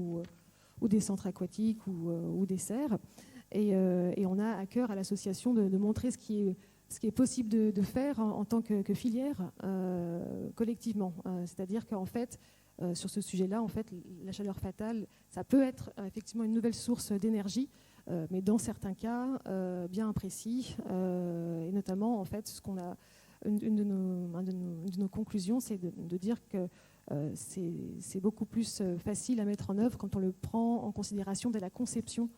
ou des centres aquatiques ou des serres. Et on a à cœur à l'association de montrer ce qui est possible de faire en tant que filière collectivement. C'est-à-dire qu'en fait, sur ce sujet-là, en fait, la chaleur fatale, ça peut être effectivement une nouvelle source d'énergie, mais dans certains cas bien précis, et notamment, en fait, une de nos conclusions, c'est de dire que c'est beaucoup plus facile à mettre en œuvre quand on le prend en considération dès la conception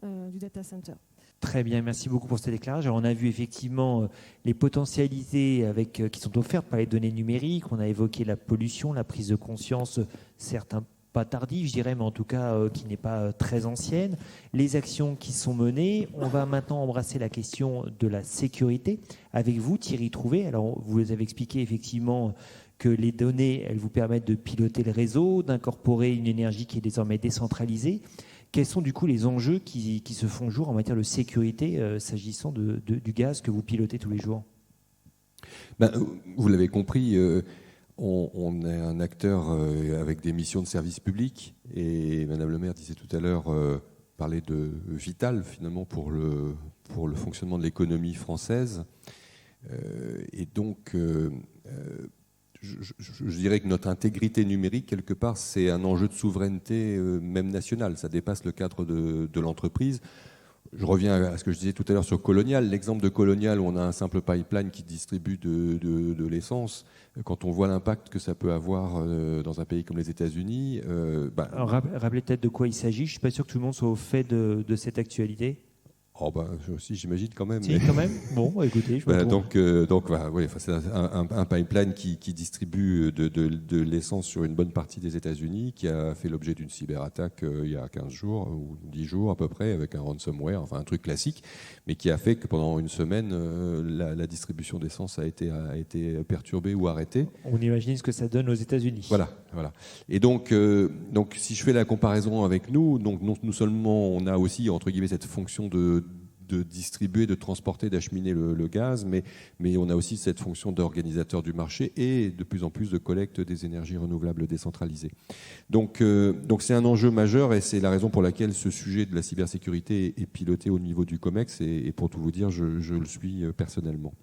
du data center. Très bien, merci beaucoup pour cet éclairage. Alors, on a vu effectivement les potentialités qui sont offertes par les données numériques. On a évoqué la pollution, la prise de conscience, certes pas tardive, je dirais, mais en tout cas qui n'est pas très ancienne. Les actions qui sont menées. On va maintenant embrasser la question de la sécurité avec vous, Thierry Trouvé. Alors, vous avez expliqué effectivement que les données, elles vous permettent de piloter le réseau, d'incorporer une énergie qui est désormais décentralisée. Quels sont du coup les enjeux qui se font jour en matière de sécurité s'agissant du gaz que vous pilotez tous les jours ? Vous l'avez compris, on est un acteur avec des missions de service public, et Madame le maire disait tout à l'heure, parlait de vital finalement pour le fonctionnement de l'économie française. Et donc, je dirais que notre intégrité numérique, quelque part, c'est un enjeu de souveraineté même nationale. Ça dépasse le cadre de l'entreprise. Je reviens à ce que je disais tout à l'heure sur Colonial. L'exemple de Colonial, où on a un simple pipeline qui distribue de l'essence. Quand on voit l'impact que ça peut avoir dans un pays comme les États-Unis... Alors, rappelez peut-être de quoi il s'agit. Je ne suis pas sûr que tout le monde soit au fait de cette actualité. Oh ben, aussi, j'imagine quand même. Si, mais... quand même. Bon, écoutez, je c'est un pipeline qui distribue de l'essence sur une bonne partie des États-Unis, qui a fait l'objet d'une cyberattaque il y a 15 jours ou 10 jours à peu près, avec un ransomware, enfin un truc classique, mais qui a fait que pendant une semaine, la distribution d'essence a été perturbée ou arrêtée. On imagine ce que ça donne aux États-Unis. Voilà. Et donc, si je fais la comparaison avec nous, donc non seulement on a aussi entre guillemets cette fonction de distribuer, de transporter, d'acheminer le gaz, mais on a aussi cette fonction d'organisateur du marché et de plus en plus de collecte des énergies renouvelables décentralisées. Donc c'est un enjeu majeur et c'est la raison pour laquelle ce sujet de la cybersécurité est piloté au niveau du COMEX et pour tout vous dire, je le suis personnellement.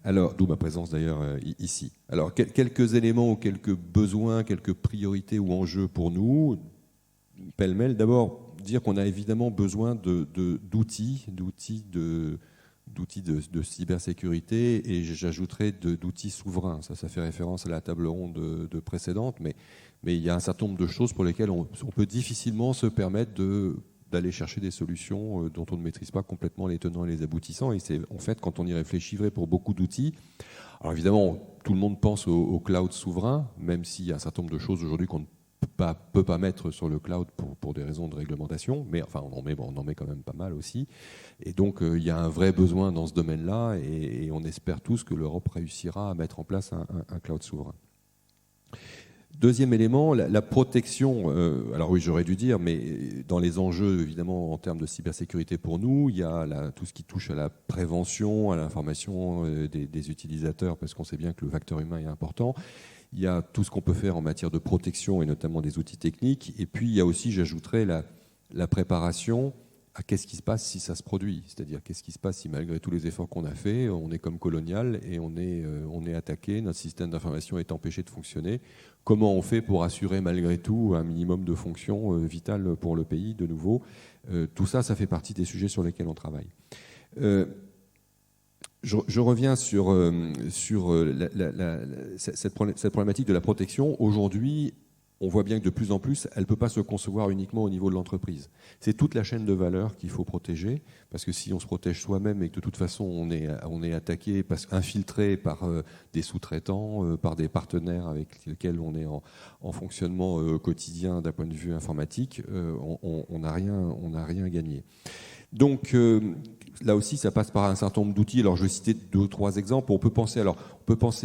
Alors, d'où ma présence d'ailleurs ici. Alors, quelques éléments ou quelques besoins, quelques priorités ou enjeux pour nous, pêle-mêle. D'abord, dire qu'on a évidemment besoin d'outils de cybersécurité et j'ajouterais d'outils souverains. Ça fait référence à la table ronde précédente, mais il y a un certain nombre de choses pour lesquelles on peut difficilement se permettre d'aller chercher des solutions dont on ne maîtrise pas complètement les tenants et les aboutissants. Et c'est en fait, quand on y réfléchit pour beaucoup d'outils, alors évidemment, tout le monde pense au cloud souverain, même s'il y a un certain nombre de choses aujourd'hui qu'on ne peut pas mettre sur le cloud pour des raisons de réglementation, mais enfin on en met quand même pas mal aussi. Et donc il y a un vrai besoin dans ce domaine-là et on espère tous que l'Europe réussira à mettre en place un cloud souverain. Deuxième élément, la protection. Alors oui, j'aurais dû dire, mais dans les enjeux, évidemment, en termes de cybersécurité pour nous, il y a tout ce qui touche à la prévention, à l'information des utilisateurs, parce qu'on sait bien que le facteur humain est important. Il y a tout ce qu'on peut faire en matière de protection et notamment des outils techniques. Et puis, il y a aussi, j'ajouterais, la préparation à qu'est-ce qui se passe si ça se produit. C'est-à-dire, qu'est-ce qui se passe si, malgré tous les efforts qu'on a faits, on est comme Colonial et on est attaqué, notre système d'information est empêché de fonctionner. Comment on fait pour assurer, malgré tout, un minimum de fonctions vitales pour le pays, de nouveau. Tout ça, ça fait partie des sujets sur lesquels on travaille. Je reviens sur cette problématique de la protection. Aujourd'hui, on voit bien que de plus en plus, elle ne peut pas se concevoir uniquement au niveau de l'entreprise. C'est toute la chaîne de valeur qu'il faut protéger, parce que si on se protège soi-même et que de toute façon on est attaqué, infiltré par des sous-traitants, par des partenaires avec lesquels on est en fonctionnement quotidien d'un point de vue informatique, on n'a rien gagné. Donc là aussi, ça passe par un certain nombre d'outils. Alors, je vais citer 2 ou 3 exemples. On peut penser,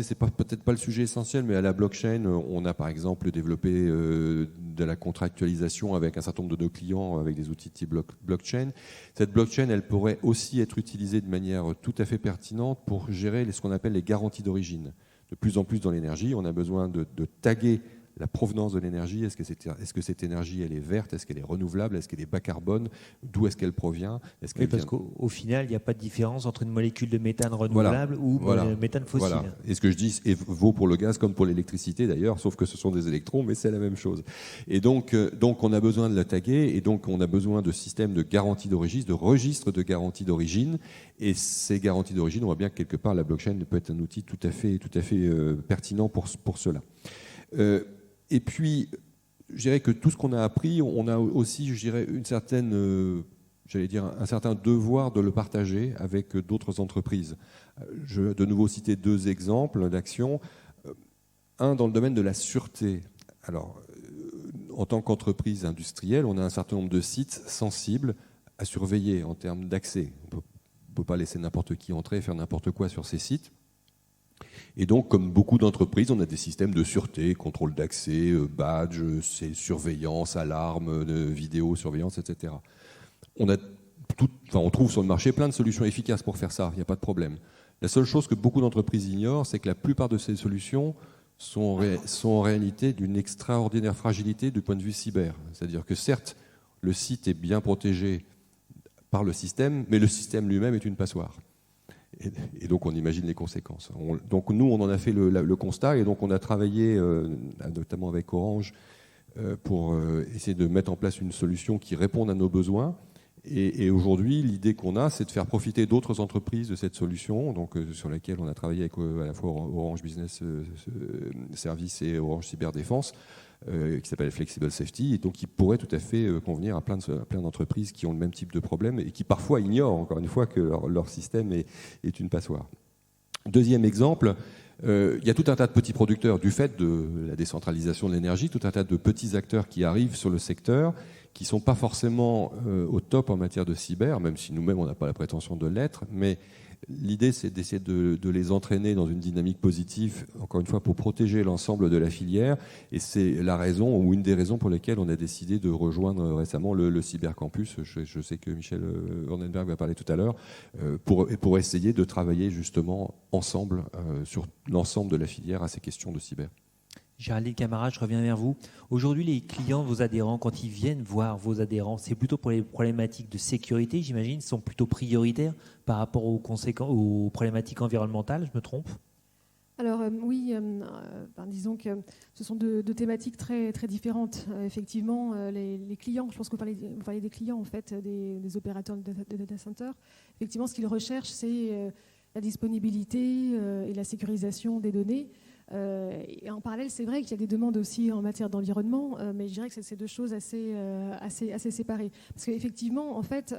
c'est peut-être pas le sujet essentiel, mais à la blockchain, on a par exemple développé de la contractualisation avec un certain nombre de nos clients avec des outils type blockchain. Cette blockchain, elle pourrait aussi être utilisée de manière tout à fait pertinente pour gérer ce qu'on appelle les garanties d'origine. De plus en plus dans l'énergie, on a besoin de taguer la provenance de l'énergie. Est-ce que cette énergie, elle est verte? Est-ce qu'elle est renouvelable? Est-ce qu'elle est bas carbone? D'où est-ce qu'elle provient? Oui, parce qu'au final, il n'y a pas de différence entre une molécule de méthane renouvelable ou méthane fossile. Voilà. Et ce que je dis vaut pour le gaz comme pour l'électricité d'ailleurs, sauf que ce sont des électrons, mais c'est la même chose. Et donc on a besoin de la taguer, et donc on a besoin de systèmes de garantie d'origine, de registres de garantie d'origine. Et ces garanties d'origine, on voit bien que quelque part, la blockchain peut être un outil tout à fait pertinent pour cela. Et puis, je dirais que tout ce qu'on a appris, on a aussi, je dirais, un certain devoir de le partager avec d'autres entreprises. Je vais de nouveau citer 2 exemples d'action. Un dans le domaine de la sûreté. Alors, en tant qu'entreprise industrielle, on a un certain nombre de sites sensibles à surveiller en termes d'accès. On ne peut pas laisser n'importe qui entrer et faire n'importe quoi sur ces sites. Et donc, comme beaucoup d'entreprises, on a des systèmes de sûreté, contrôle d'accès, badge, surveillance, alarme, vidéosurveillance, etc. On trouve sur le marché plein de solutions efficaces pour faire ça, il n'y a pas de problème. La seule chose que beaucoup d'entreprises ignorent, c'est que la plupart de ces solutions sont en réalité d'une extraordinaire fragilité du point de vue cyber. C'est-à-dire que certes, le site est bien protégé par le système, mais le système lui-même est une passoire. Et donc on imagine les conséquences. Donc nous, on en a fait le constat, et donc on a travaillé notamment avec Orange pour essayer de mettre en place une solution qui réponde à nos besoins Et aujourd'hui, l'idée qu'on a, c'est de faire profiter d'autres entreprises de cette solution, donc, sur laquelle on a travaillé avec à la fois Orange Business Service et Orange Cyberdéfense, qui s'appelle Flexible Safety, et donc qui pourrait tout à fait convenir à plein d'entreprises qui ont le même type de problème et qui parfois ignorent, encore une fois, que leur système est une passoire. Deuxième exemple, il y a tout un tas de petits producteurs du fait de la décentralisation de l'énergie, tout un tas de petits acteurs qui arrivent sur le secteur, qui ne sont pas forcément au top en matière de cyber, même si nous-mêmes on n'a pas la prétention de l'être, mais l'idée c'est d'essayer de les entraîner dans une dynamique positive, encore une fois pour protéger l'ensemble de la filière, et c'est la raison ou une des raisons pour lesquelles on a décidé de rejoindre récemment le Cybercampus. Je sais que Michel Vandenberg va parler tout à l'heure, pour essayer de travailler justement ensemble sur l'ensemble de la filière à ces questions de cyber. Géraldine Camara, je reviens vers vous. Aujourd'hui, les clients, vos adhérents, quand ils viennent voir vos adhérents, c'est plutôt pour les problématiques de sécurité, j'imagine, sont plutôt prioritaires par rapport aux problématiques environnementales, je me trompe ? Alors oui, disons que ce sont deux thématiques très, très différentes. Effectivement, les clients, je pense que vous parlez des clients en fait, des opérateurs de data center. Effectivement, ce qu'ils recherchent, c'est la disponibilité et la sécurisation des données. Et en parallèle, c'est vrai qu'il y a des demandes aussi en matière d'environnement, mais je dirais que c'est deux choses assez séparées. Parce qu'effectivement, en fait,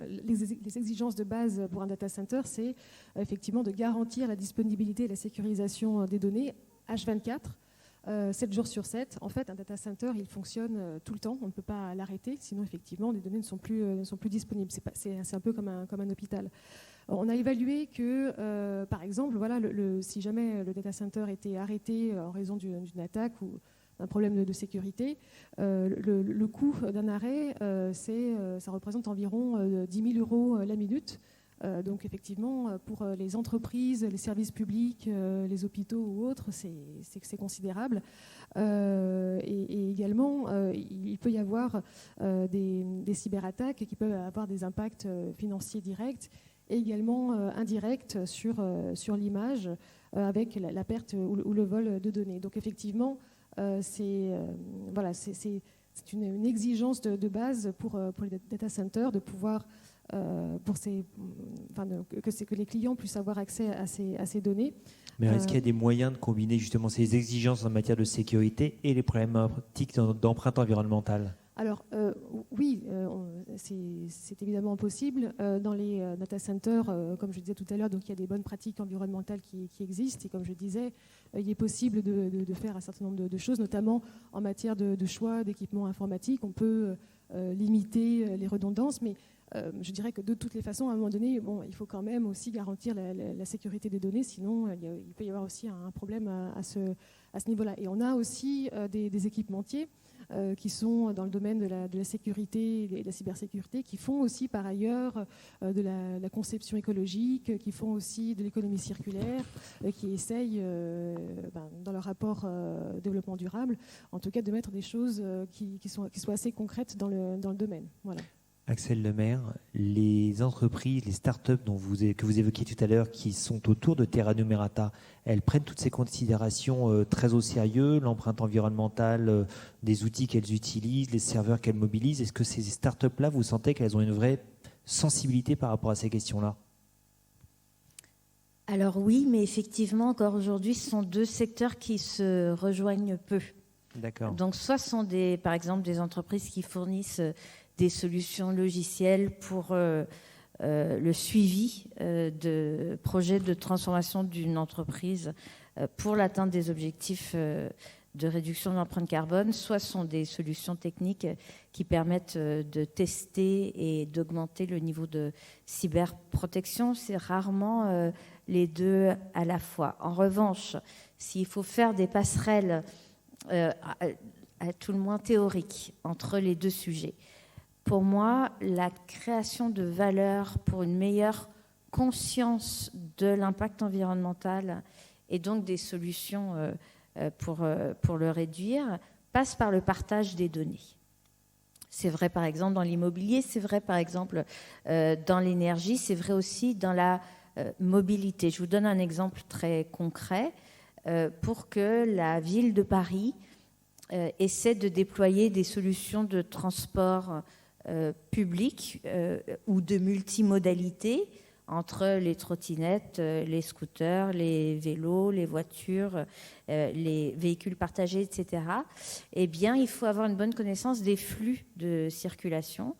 les exigences de base pour un data center, c'est effectivement de garantir la disponibilité et la sécurisation des données H24. 7 jours sur 7. En fait, un data center, il fonctionne tout le temps. On ne peut pas l'arrêter, sinon effectivement, les données ne sont plus disponibles. C'est un peu comme un hôpital. On a évalué que, par exemple, voilà, si jamais le data center était arrêté en raison d'une attaque ou d'un problème de sécurité, le coût d'un arrêt, ça représente environ 10 000 euros la minute. Donc effectivement, pour les entreprises, les services publics, les hôpitaux ou autres, c'est considérable. Et également, il peut y avoir des cyberattaques qui peuvent avoir des impacts financiers directs et également indirects sur l'image avec la perte ou le vol de données. Donc effectivement, c'est une exigence de base pour les data centers de pouvoir que les clients puissent avoir accès à ces données. Mais est-ce qu'il y a des moyens de combiner justement ces exigences en matière de sécurité et les problématiques d'empreinte environnementale ? Alors oui, c'est évidemment possible. Dans les data centers, comme je disais tout à l'heure, donc il y a des bonnes pratiques environnementales qui existent. Et comme je disais, il est possible de faire un certain nombre de choses, notamment en matière de choix d'équipements informatiques. On peut limiter les redondances, mais je dirais que de toutes les façons, à un moment donné, il faut quand même aussi garantir la sécurité des données, sinon il peut y avoir aussi un problème à ce niveau-là. Et on a aussi des équipementiers qui sont dans le domaine de la sécurité et de la cybersécurité, qui font aussi par ailleurs de la conception écologique, qui font aussi de l'économie circulaire, qui essayent, dans leur rapport développement durable, en tout cas de mettre des choses qui soient assez concrètes dans le domaine. Voilà. Axel Lemaire, les entreprises, les startups que vous évoquiez tout à l'heure, qui sont autour de Terra Numerata, elles prennent toutes ces considérations très au sérieux, l'empreinte environnementale des outils qu'elles utilisent, les serveurs qu'elles mobilisent. Est-ce que ces startups-là, vous sentez qu'elles ont une vraie sensibilité par rapport à ces questions-là ? Alors oui, mais effectivement, encore aujourd'hui, ce sont deux secteurs qui se rejoignent peu. D'accord. Donc soit ce sont par exemple des entreprises qui fournissent des solutions logicielles pour le suivi de projets de transformation d'une entreprise pour l'atteinte des objectifs de réduction de l'empreinte carbone, soit sont des solutions techniques qui permettent de tester et d'augmenter le niveau de cyberprotection. C'est rarement les deux à la fois. En revanche, s'il faut faire des passerelles à tout le moins théoriques entre les deux sujets, pour moi, la création de valeur pour une meilleure conscience de l'impact environnemental et donc des solutions pour le réduire passe par le partage des données. C'est vrai par exemple dans l'immobilier, c'est vrai par exemple dans l'énergie, c'est vrai aussi dans la mobilité. Je vous donne un exemple très concret pour que la ville de Paris essaie de déployer des solutions de transport public ou de multimodalité entre les trottinettes, les scooters, les vélos, les voitures, les véhicules partagés, etc., eh bien, il faut avoir une bonne connaissance des flux de circulation,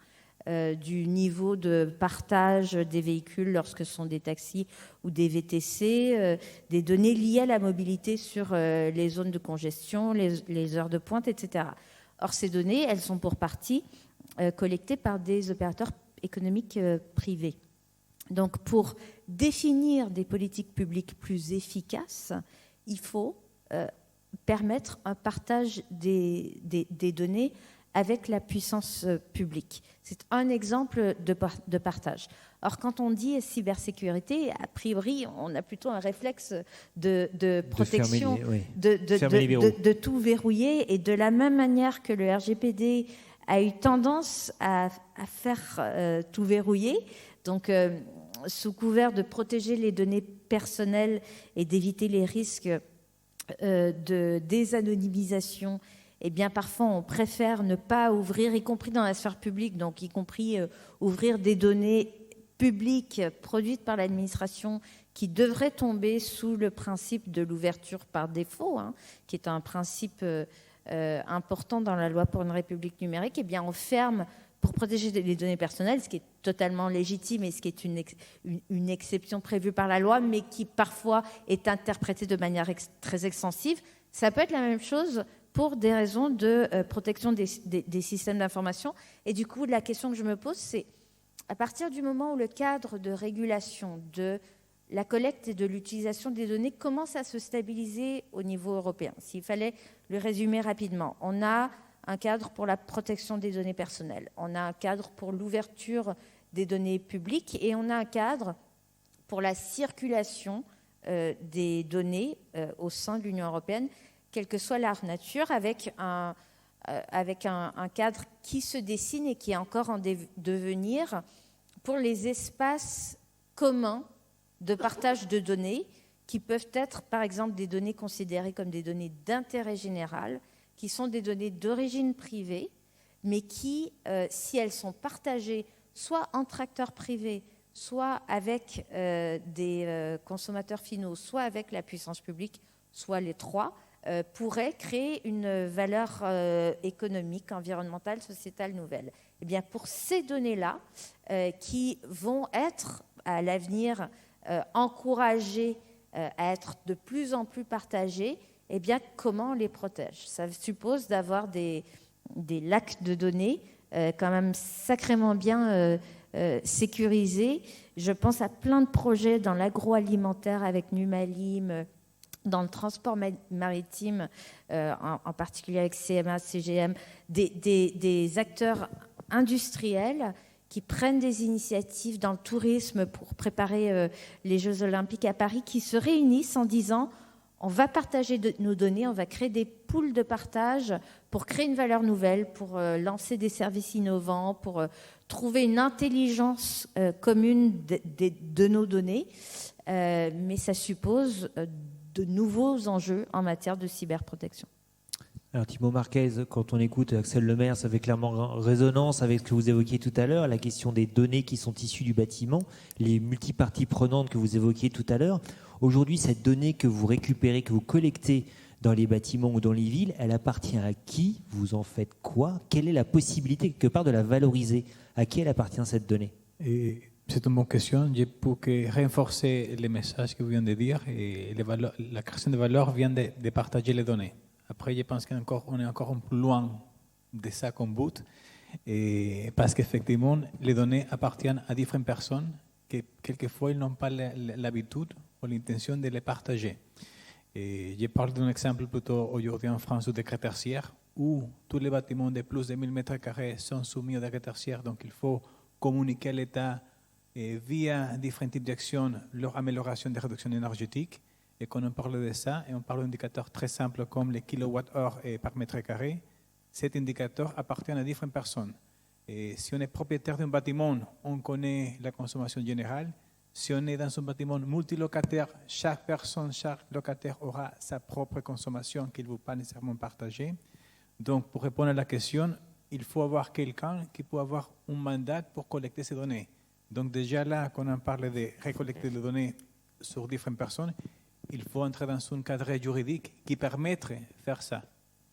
du niveau de partage des véhicules lorsque ce sont des taxis ou des VTC, des données liées à la mobilité sur les zones de congestion, les heures de pointe, etc. Or, ces données, elles sont pour partie collectées par des opérateurs économiques privés. Donc, pour définir des politiques publiques plus efficaces, il faut permettre un partage des données avec la puissance publique. C'est un exemple de partage. Or, quand on dit cybersécurité, a priori, on a plutôt un réflexe de protection, de tout verrouiller. Et de la même manière que le RGPD a eu tendance à faire tout verrouiller, donc sous couvert de protéger les données personnelles et d'éviter les risques de désanonymisation, eh bien, parfois, on préfère ne pas ouvrir, y compris dans la sphère publique, donc y compris ouvrir des données publiques produites par l'administration qui devraient tomber sous le principe de l'ouverture par défaut, qui est un principe important dans la loi pour une république numérique. Eh bien, on ferme pour protéger les données personnelles, ce qui est totalement légitime et ce qui est une exception prévue par la loi, mais qui parfois est interprétée de manière très extensive. Ça peut être la même chose pour des raisons de protection des systèmes d'information. Et du coup, la question que je me pose, c'est à partir du moment où le cadre de régulation de la collecte et de l'utilisation des données commence à se stabiliser au niveau européen, s'il fallait le résumer rapidement, on a un cadre pour la protection des données personnelles, on a un cadre pour l'ouverture des données publiques et on a un cadre pour la circulation des données au sein de l'Union européenne, quelle que soit leur nature, avec un cadre qui se dessine et qui est encore en devenir pour les espaces communs de partage de données qui peuvent être, par exemple, des données considérées comme des données d'intérêt général, qui sont des données d'origine privée, mais qui, si elles sont partagées soit entre acteurs privés, soit avec des consommateurs finaux, soit avec la puissance publique, soit les trois, pourrait créer une valeur économique, environnementale, sociétale nouvelle. Eh bien, pour ces données-là, qui vont être à l'avenir encouragées à être de plus en plus partagées, eh bien, comment on les protège ? Ça suppose d'avoir des lacs de données quand même sacrément bien sécurisés. Je pense à plein de projets dans l'agroalimentaire avec Numalim, dans le transport maritime, en particulier avec CMA, CGM, des acteurs industriels qui prennent des initiatives dans le tourisme pour préparer les Jeux Olympiques à Paris, qui se réunissent en disant on va partager nos données, on va créer des pools de partage pour créer une valeur nouvelle, pour lancer des services innovants, pour trouver une intelligence commune de nos données. Mais ça suppose de nouveaux enjeux en matière de cyberprotection. Alors Thibaut Marquez, quand on écoute Axel Lemaire, ça fait clairement résonance avec ce que vous évoquiez tout à l'heure, la question des données qui sont issues du bâtiment, les multiparties prenantes que vous évoquiez tout à l'heure. Aujourd'hui, cette donnée que vous récupérez, que vous collectez dans les bâtiments ou dans les villes, elle appartient à qui ? Vous en faites quoi ? Quelle est la possibilité, quelque part, de la valoriser ? À qui elle appartient, cette donnée ? C'est une bonne question. Je peux que renforcer les messages que vous venez de dire. Et la création de valeur vient de partager les données. Après, je pense qu'on est encore un peu loin de ça comme but. Et parce qu'effectivement, les données appartiennent à différentes personnes qui, quelquefois, ils n'ont pas l'habitude ou l'intention de les partager. Et je parle d'un exemple plutôt aujourd'hui en France, du décret tertiaire, où tous les bâtiments de plus de 1000 m² sont soumis au décret tertiaire. Donc, il faut communiquer à l'État via différents types d'actions leur amélioration des réductions énergétiques. Et quand on parle de ça, et on parle d'indicateurs très simples comme les kilowattheures par mètre carré, cet indicateur appartient à différentes personnes. Et si on est propriétaire d'un bâtiment, on connaît la consommation générale. Si on est dans un bâtiment multilocataire, chaque personne, chaque locataire aura sa propre consommation qu'il ne veut pas nécessairement partager. Donc, pour répondre à la question, il faut avoir quelqu'un qui peut avoir un mandat pour collecter ces données. Donc déjà là, quand on parle de récolter les données sur différentes personnes, il faut entrer dans un cadre juridique qui permettrait de faire ça,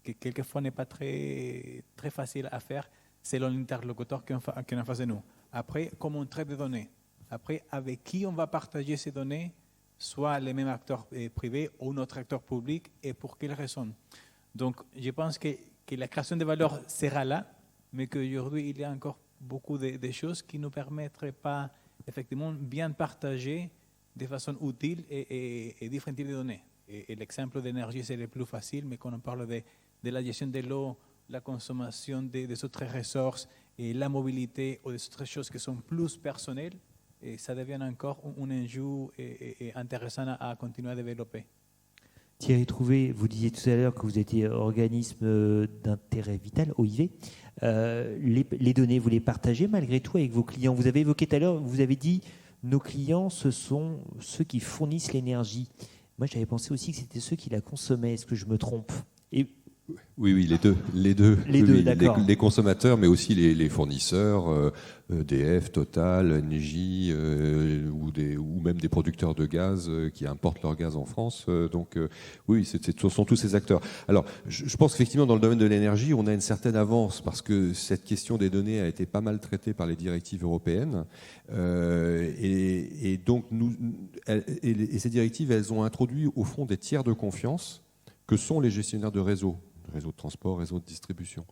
qui quelquefois n'est pas très, très facile à faire selon l'interlocuteur qui est en face de nous. Après, comment on traite des données? Après, avec qui on va partager ces données, soit les mêmes acteurs privés ou notre acteur public, et pour quelles raisons? Donc, je pense que la création de valeur sera là, mais qu'aujourd'hui, il y a encore beaucoup de choses qui ne nous permettraient pas, effectivement, bien partager de façon utile et différents types de données. Et l'exemple d'énergie, c'est le plus facile, mais quand on parle de la gestion de l'eau, la consommation des autres ressources, et la mobilité ou des autres choses qui sont plus personnelles, et ça devient encore un enjeu intéressant à continuer à développer. Thierry Trouvé, vous disiez tout à l'heure que vous étiez organisme d'intérêt vital, OIV. Les données, vous les partagez malgré tout avec vos clients. Vous avez évoqué tout à l'heure, vous avez dit nos clients, ce sont ceux qui fournissent l'énergie. Moi, j'avais pensé aussi que c'était ceux qui la consommaient. Est-ce que je me trompe? Oui, les deux, d'accord. Les consommateurs, mais aussi les fournisseurs, EDF, Total, Engie, ou même des producteurs de gaz qui importent leur gaz en France. Oui, ce sont tous ces acteurs. Alors, je pense qu'effectivement, dans le domaine de l'énergie, on a une certaine avance parce que cette question des données a été pas mal traitée par les directives européennes. Donc, ces directives, elles ont introduit au fond des tiers de confiance que sont les gestionnaires de réseau de transport, réseau de distribution.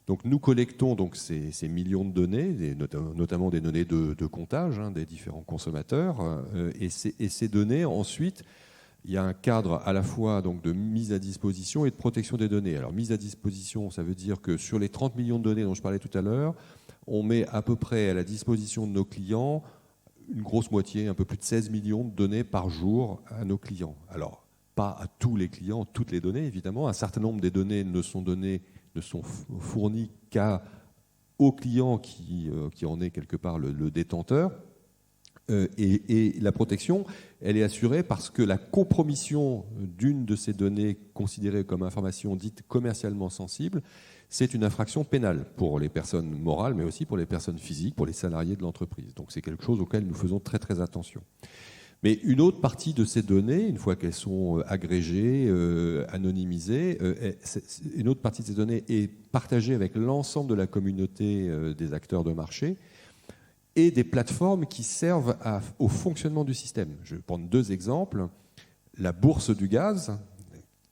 Donc nous collectons donc ces millions de données, notamment des données de comptage des différents consommateurs, et ces données, ensuite, il y a un cadre à la fois donc, de mise à disposition et de protection des données. Alors mise à disposition, ça veut dire que sur les 30 millions de données dont je parlais tout à l'heure, on met à peu près à la disposition de nos clients une grosse moitié, un peu plus de 16 millions de données par jour à nos clients. Alors, pas à tous les clients, toutes les données, évidemment. Un certain nombre des données ne sont fournies qu'aux clients qui en est quelque part le détenteur. Et la protection, elle est assurée parce que la compromission d'une de ces données considérées comme information dite commercialement sensible, c'est une infraction pénale pour les personnes morales, mais aussi pour les personnes physiques, pour les salariés de l'entreprise. Donc c'est quelque chose auquel nous faisons très très attention. Mais une autre partie de ces données, une fois qu'elles sont agrégées, anonymisées, une autre partie de ces données est partagée avec l'ensemble de la communauté des acteurs de marché et des plateformes qui servent au fonctionnement du système. Je vais prendre deux exemples. La bourse du gaz,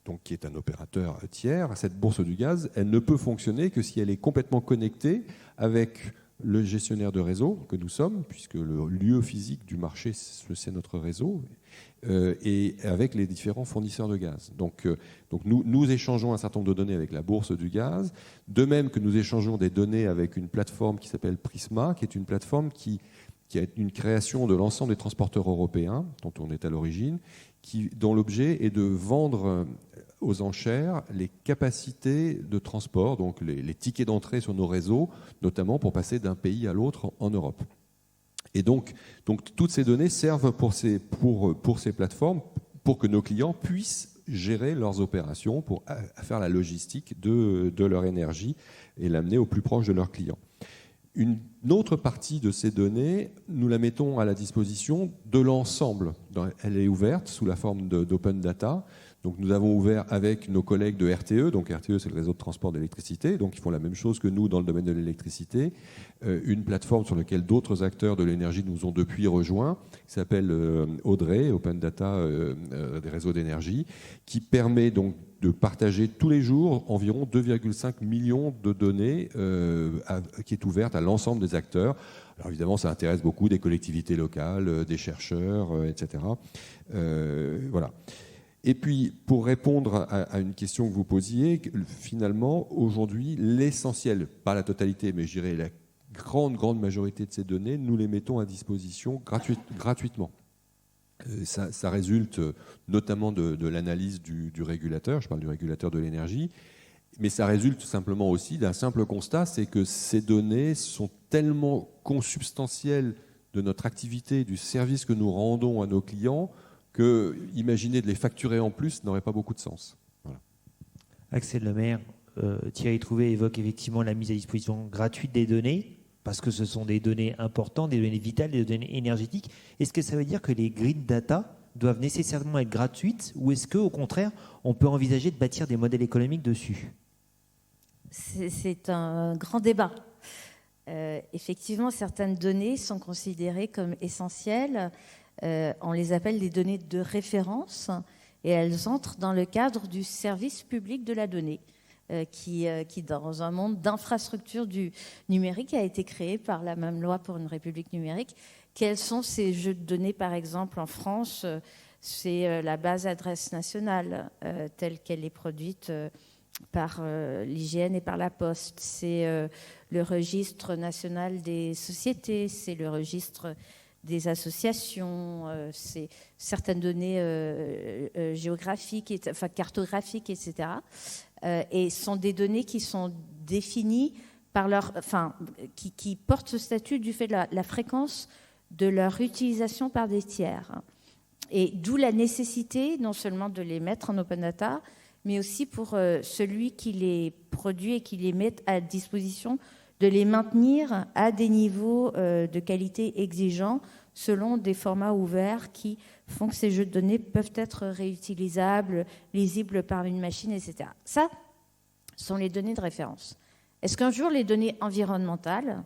donc qui est un opérateur tiers, cette bourse du gaz, elle ne peut fonctionner que si elle est complètement connectée avec le gestionnaire de réseau que nous sommes, puisque le lieu physique du marché, c'est notre réseau, et avec les différents fournisseurs de gaz. Donc nous échangeons un certain nombre de données avec la bourse du gaz, de même que nous échangeons des données avec une plateforme qui s'appelle Prisma, qui est une plateforme qui est une création de l'ensemble des transporteurs européens, dont on est à l'origine, dont l'objet est de vendre aux enchères les capacités de transport, donc les tickets d'entrée sur nos réseaux, notamment pour passer d'un pays à l'autre en Europe. Et donc toutes ces données servent pour ces plateformes, pour que nos clients puissent gérer leurs opérations, pour faire la logistique de leur énergie et l'amener au plus proche de leurs clients. Une autre partie de ces données, nous la mettons à la disposition de l'ensemble. Elle est ouverte sous la forme d'open data. Donc nous avons ouvert avec nos collègues de RTE, donc RTE c'est le réseau de transport d'électricité, donc ils font la même chose que nous dans le domaine de l'électricité, une plateforme sur laquelle d'autres acteurs de l'énergie nous ont depuis rejoints, qui s'appelle Audrey, Open Data des réseaux d'énergie, qui permet donc de partager tous les jours environ 2,5 millions de données qui est ouverte à l'ensemble des acteurs. Alors évidemment, ça intéresse beaucoup des collectivités locales, des chercheurs, etc. Voilà. Et puis, pour répondre à une question que vous posiez, finalement, aujourd'hui, l'essentiel, pas la totalité, mais je dirais la grande majorité de ces données, nous les mettons à disposition gratuitement. Ça résulte notamment de l'analyse du régulateur, je parle du régulateur de l'énergie, mais ça résulte simplement aussi d'un simple constat, c'est que ces données sont tellement consubstantielles de notre activité, du service que nous rendons à nos clients, que imaginer de les facturer en plus n'aurait pas beaucoup de sens. Voilà. Axel Lemaire, Thierry Trouvé évoque effectivement la mise à disposition gratuite des données, parce que ce sont des données importantes, des données vitales, des données énergétiques. Est-ce que ça veut dire que les grid data doivent nécessairement être gratuites, ou est-ce qu'au contraire, on peut envisager de bâtir des modèles économiques dessus ? C'est un grand débat. Effectivement, certaines données sont considérées comme essentielles. On les appelle des données de référence, et elles entrent dans le cadre du service public de la donnée, qui, dans un monde d'infrastructure du numérique, a été créé par la même loi pour une république numérique. Quels sont ces jeux de données, par exemple, en France ? C'est la base adresse nationale, telle qu'elle est produite par l'IGN et par la Poste. C'est le registre national des sociétés, c'est le registre des associations, c'est certaines données géographiques, enfin cartographiques, etc. Et sont des données qui sont définies par qui portent ce statut du fait de la fréquence de leur utilisation par des tiers. Et d'où la nécessité non seulement de les mettre en open data, mais aussi pour celui qui les produit et qui les met à disposition, de les maintenir à des niveaux de qualité exigeants selon des formats ouverts qui font que ces jeux de données peuvent être réutilisables, lisibles par une machine, etc. Ça sont les données de référence. Est-ce qu'un jour les données environnementales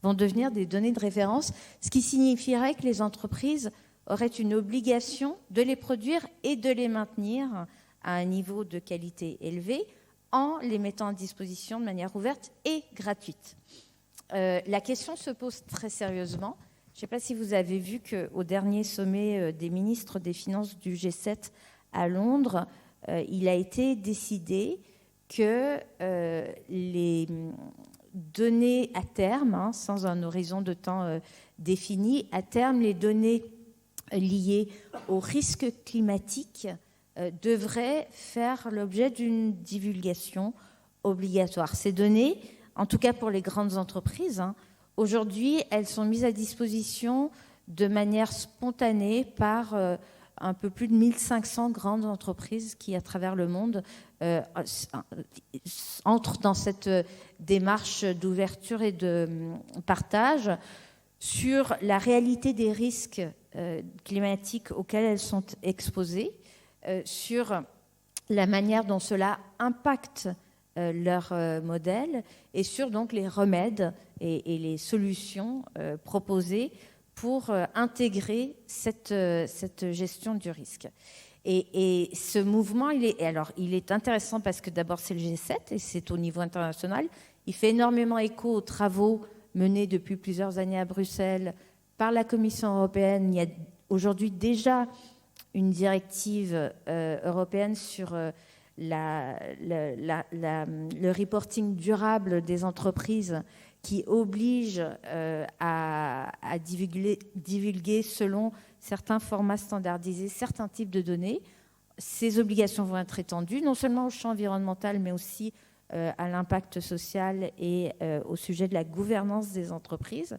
vont devenir des données de référence, ce qui signifierait que les entreprises auraient une obligation de les produire et de les maintenir à un niveau de qualité élevé en les mettant à disposition de manière ouverte et gratuite. La question se pose très sérieusement. Je ne sais pas si vous avez vu qu'au dernier sommet des ministres des Finances du G7 à Londres, il a été décidé que les données à terme, sans un horizon de temps défini, à terme, les données liées aux risques climatiques devraient faire l'objet d'une divulgation obligatoire. Ces données, en tout cas pour les grandes entreprises, aujourd'hui, elles sont mises à disposition de manière spontanée par un peu plus de 1500 grandes entreprises qui, à travers le monde, entrent dans cette démarche d'ouverture et de partage sur la réalité des risques climatiques auxquels elles sont exposées, sur la manière dont cela impacte leur modèle et sur donc les remèdes et les solutions proposées pour intégrer cette gestion du risque. Et ce mouvement, il est intéressant parce que d'abord c'est le G7 et c'est au niveau international. Il fait énormément écho aux travaux menés depuis plusieurs années à Bruxelles par la Commission européenne. Il y a aujourd'hui déjà une directive européenne sur le reporting durable des entreprises qui oblige à divulguer selon certains formats standardisés certains types de données. Ces obligations vont être étendues non seulement au champ environnemental, mais aussi à l'impact social et au sujet de la gouvernance des entreprises.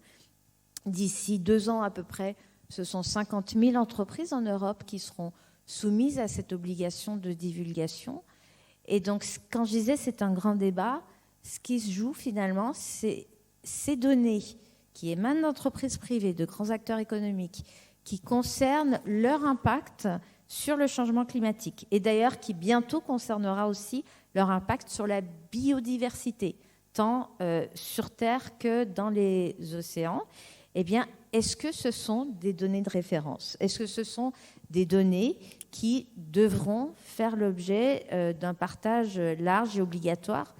D'ici 2 ans à peu près, ce sont 50 000 entreprises en Europe qui seront soumises à cette obligation de divulgation. Et donc, quand je disais c'est un grand débat, ce qui se joue finalement, c'est ces données qui émanent d'entreprises privées, de grands acteurs économiques, qui concernent leur impact sur le changement climatique. Et d'ailleurs, qui bientôt concernera aussi leur impact sur la biodiversité, tant sur Terre que dans les océans. Eh bien, est-ce que ce sont des données de référence ? Est-ce que ce sont des données qui devront faire l'objet d'un partage large et obligatoire ?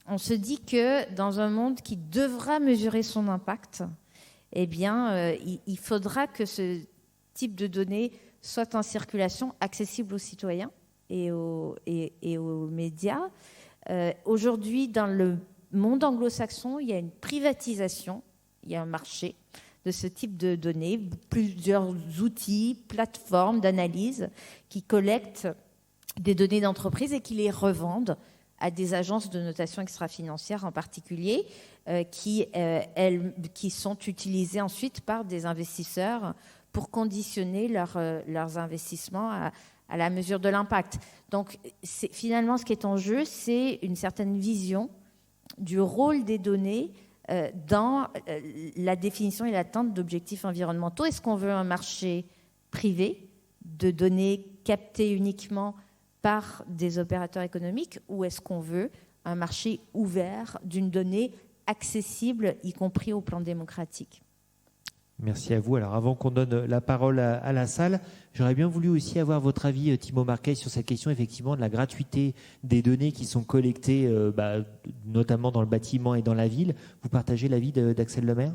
On se dit que dans un monde qui devra mesurer son impact, eh bien, il faudra que ce type de données soit en circulation, accessible aux citoyens et aux médias. Aujourd'hui, dans le monde anglo-saxon, il y a une privatisation, il y a un marché de ce type de données, plusieurs outils, plateformes d'analyse qui collectent des données d'entreprise et qui les revendent à des agences de notation extra-financière en particulier, qui sont utilisées ensuite par des investisseurs pour conditionner leurs investissements à la mesure de l'impact. Donc, finalement, ce qui est en jeu, c'est une certaine vision du rôle des données dans la définition et l'atteinte d'objectifs environnementaux. Est-ce qu'on veut un marché privé de données captées uniquement par des opérateurs économiques, ou est-ce qu'on veut un marché ouvert d'une donnée accessible, y compris au plan démocratique? Merci à vous. Alors, avant qu'on donne la parole à la salle, j'aurais bien voulu aussi avoir votre avis, Thibaut Marquet, sur cette question, effectivement, de la gratuité des données qui sont collectées, notamment dans le bâtiment et dans la ville. Vous partagez l'avis d'Axel Lemaire?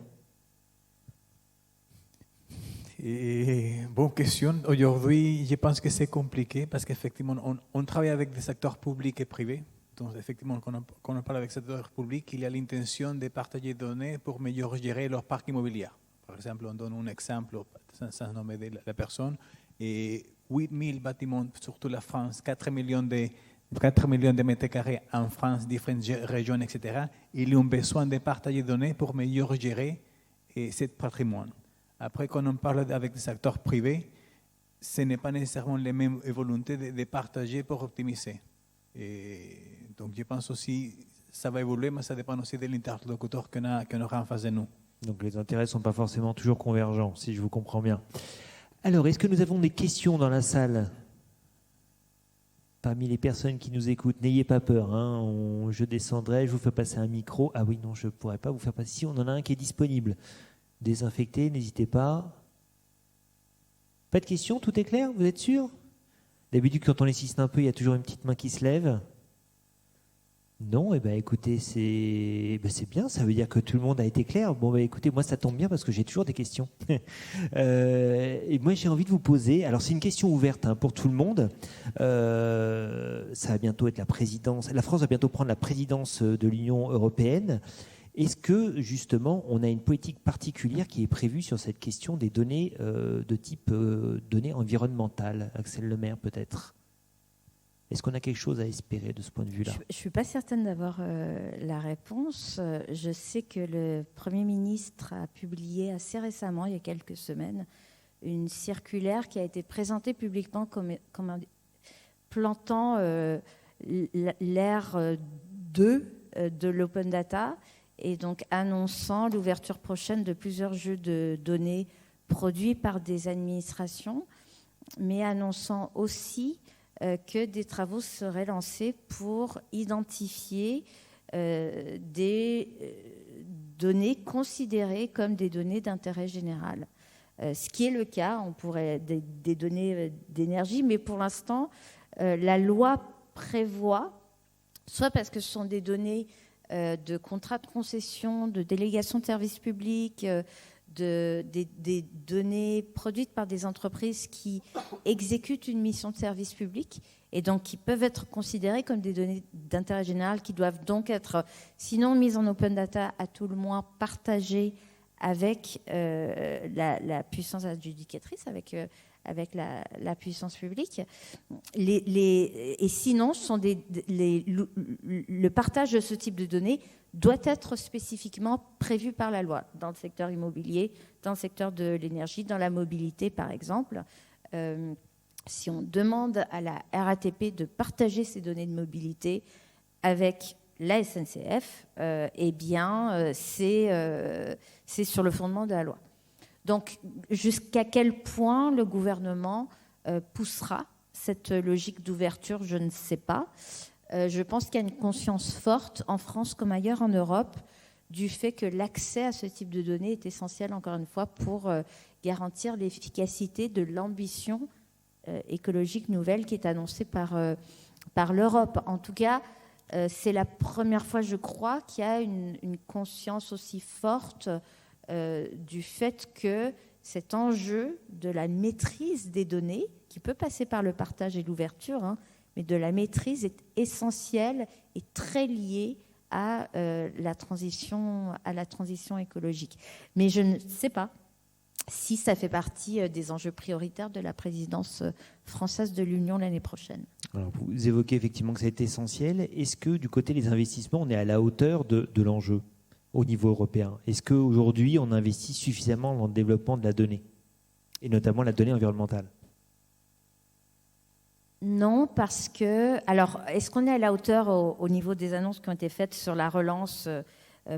Bonne question. Aujourd'hui, je pense que c'est compliqué parce qu'effectivement, on travaille avec des acteurs publics et privés. Donc, effectivement, quand on parle avec des acteurs publics, il y a l'intention de partager des données pour mieux gérer leur parc immobilier. Par exemple, on donne un exemple sans nommer la personne. Et 8 000 bâtiments sur toute la France, 4 millions de mètres carrés en France, différentes régions, etc. Ils ont besoin de partager des données pour mieux gérer ce patrimoine. Après, quand on parle avec des acteurs privés, ce n'est pas nécessairement les mêmes volontés de partager pour optimiser. Donc, je pense aussi que ça va évoluer, mais ça dépend aussi de l'interlocuteur qu'on aura en face de nous. Donc les intérêts ne sont pas forcément toujours convergents, si je vous comprends bien. Alors, est-ce que nous avons des questions dans la salle? Parmi les personnes qui nous écoutent, n'ayez pas peur, hein, je descendrai, je vous fais passer un micro. Ah oui, non, je ne pourrais pas vous faire passer. Si, on en a un qui est disponible. Désinfecté, n'hésitez pas. Pas de questions, tout est clair, vous êtes sûr? D'habitude, quand on insiste un peu, il y a toujours une petite main qui se lève. Non, écoutez, c'est bien, ça veut dire que tout le monde a été clair. Bon, écoutez, moi ça tombe bien parce que j'ai toujours des questions. Et moi j'ai envie de vous poser, alors c'est une question ouverte pour tout le monde. Ça va bientôt être la présidence, la France va bientôt prendre la présidence de l'Union européenne. Est-ce que justement on a une politique particulière qui est prévue sur cette question des données de type données environnementales? Axel Lemaire peut-être? Est-ce qu'on a quelque chose à espérer de ce point de vue-là? Je ne suis pas certaine d'avoir la réponse. Je sais que le Premier ministre a publié assez récemment, il y a quelques semaines, une circulaire qui a été présentée publiquement comme plantant l'ère 2 de l'open data et donc annonçant l'ouverture prochaine de plusieurs jeux de données produits par des administrations, mais annonçant aussi que des travaux seraient lancés pour identifier des données considérées comme des données d'intérêt général. Ce qui est le cas, on pourrait des données d'énergie, mais pour l'instant, la loi prévoit, soit parce que ce sont des données de contrats de concession, de délégation de services publics, des données produites par des entreprises qui exécutent une mission de service public et donc qui peuvent être considérées comme des données d'intérêt général qui doivent donc être, sinon mises en open data, à tout le moins partagées avec la puissance adjudicatrice, avec la puissance publique. Et sinon, le partage de ce type de données doit être spécifiquement prévu par la loi, dans le secteur immobilier, dans le secteur de l'énergie, dans la mobilité par exemple. Si on demande à la RATP de partager ces données de mobilité avec la SNCF, c'est sur le fondement de la loi. Donc, jusqu'à quel point le gouvernement poussera cette logique d'ouverture, je ne sais pas. Je pense qu'il y a une conscience forte en France comme ailleurs en Europe du fait que l'accès à ce type de données est essentiel, encore une fois, pour garantir l'efficacité de l'ambition écologique nouvelle qui est annoncée par l'Europe. En tout cas, c'est la première fois, je crois, qu'il y a une conscience aussi forte du fait que cet enjeu de la maîtrise des données, qui peut passer par le partage et l'ouverture, mais de la maîtrise est essentiel et très lié à la transition écologique. Mais je ne sais pas si ça fait partie des enjeux prioritaires de la présidence française de l'Union l'année prochaine. Alors, vous évoquez effectivement que ça est essentiel. Est-ce que du côté des investissements, on est à la hauteur de l'enjeu au niveau européen? Est-ce qu'aujourd'hui, on investit suffisamment dans le développement de la donnée, et notamment la donnée environnementale? Non, parce que... Alors, est-ce qu'on est à la hauteur au niveau des annonces qui ont été faites sur la relance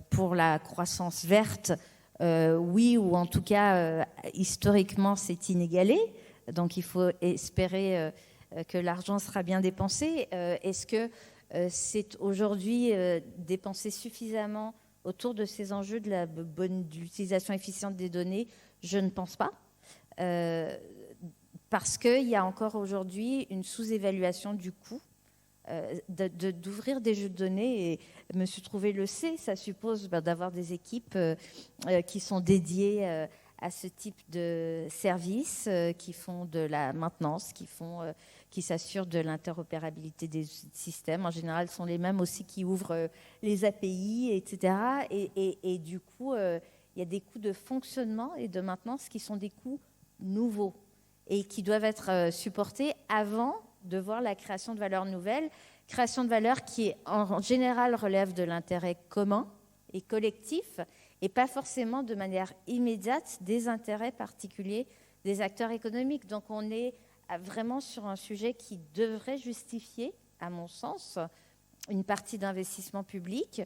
pour la croissance verte? Oui, ou en tout cas, historiquement, c'est inégalé. Donc, il faut espérer que l'argent sera bien dépensé. Est-ce que c'est aujourd'hui dépensé suffisamment autour de ces enjeux de l'utilisation efficiente des données? Je ne pense pas. Parce qu'il y a encore aujourd'hui une sous-évaluation du coût d'ouvrir des jeux de données. Et M. Trouvé le sait, ça suppose d'avoir des équipes qui sont dédiées à ce type de services, qui font de la maintenance, qui s'assurent de l'interopérabilité des systèmes. En général, ce sont les mêmes aussi qui ouvrent les API, etc. Et du coup, il y a des coûts de fonctionnement et de maintenance qui sont des coûts nouveaux et qui doivent être supportés avant de voir la création de valeurs nouvelles, création de valeurs qui en général relève de l'intérêt commun et collectif et pas forcément de manière immédiate des intérêts particuliers des acteurs économiques. Donc on est vraiment sur un sujet qui devrait justifier, à mon sens, une partie d'investissement public.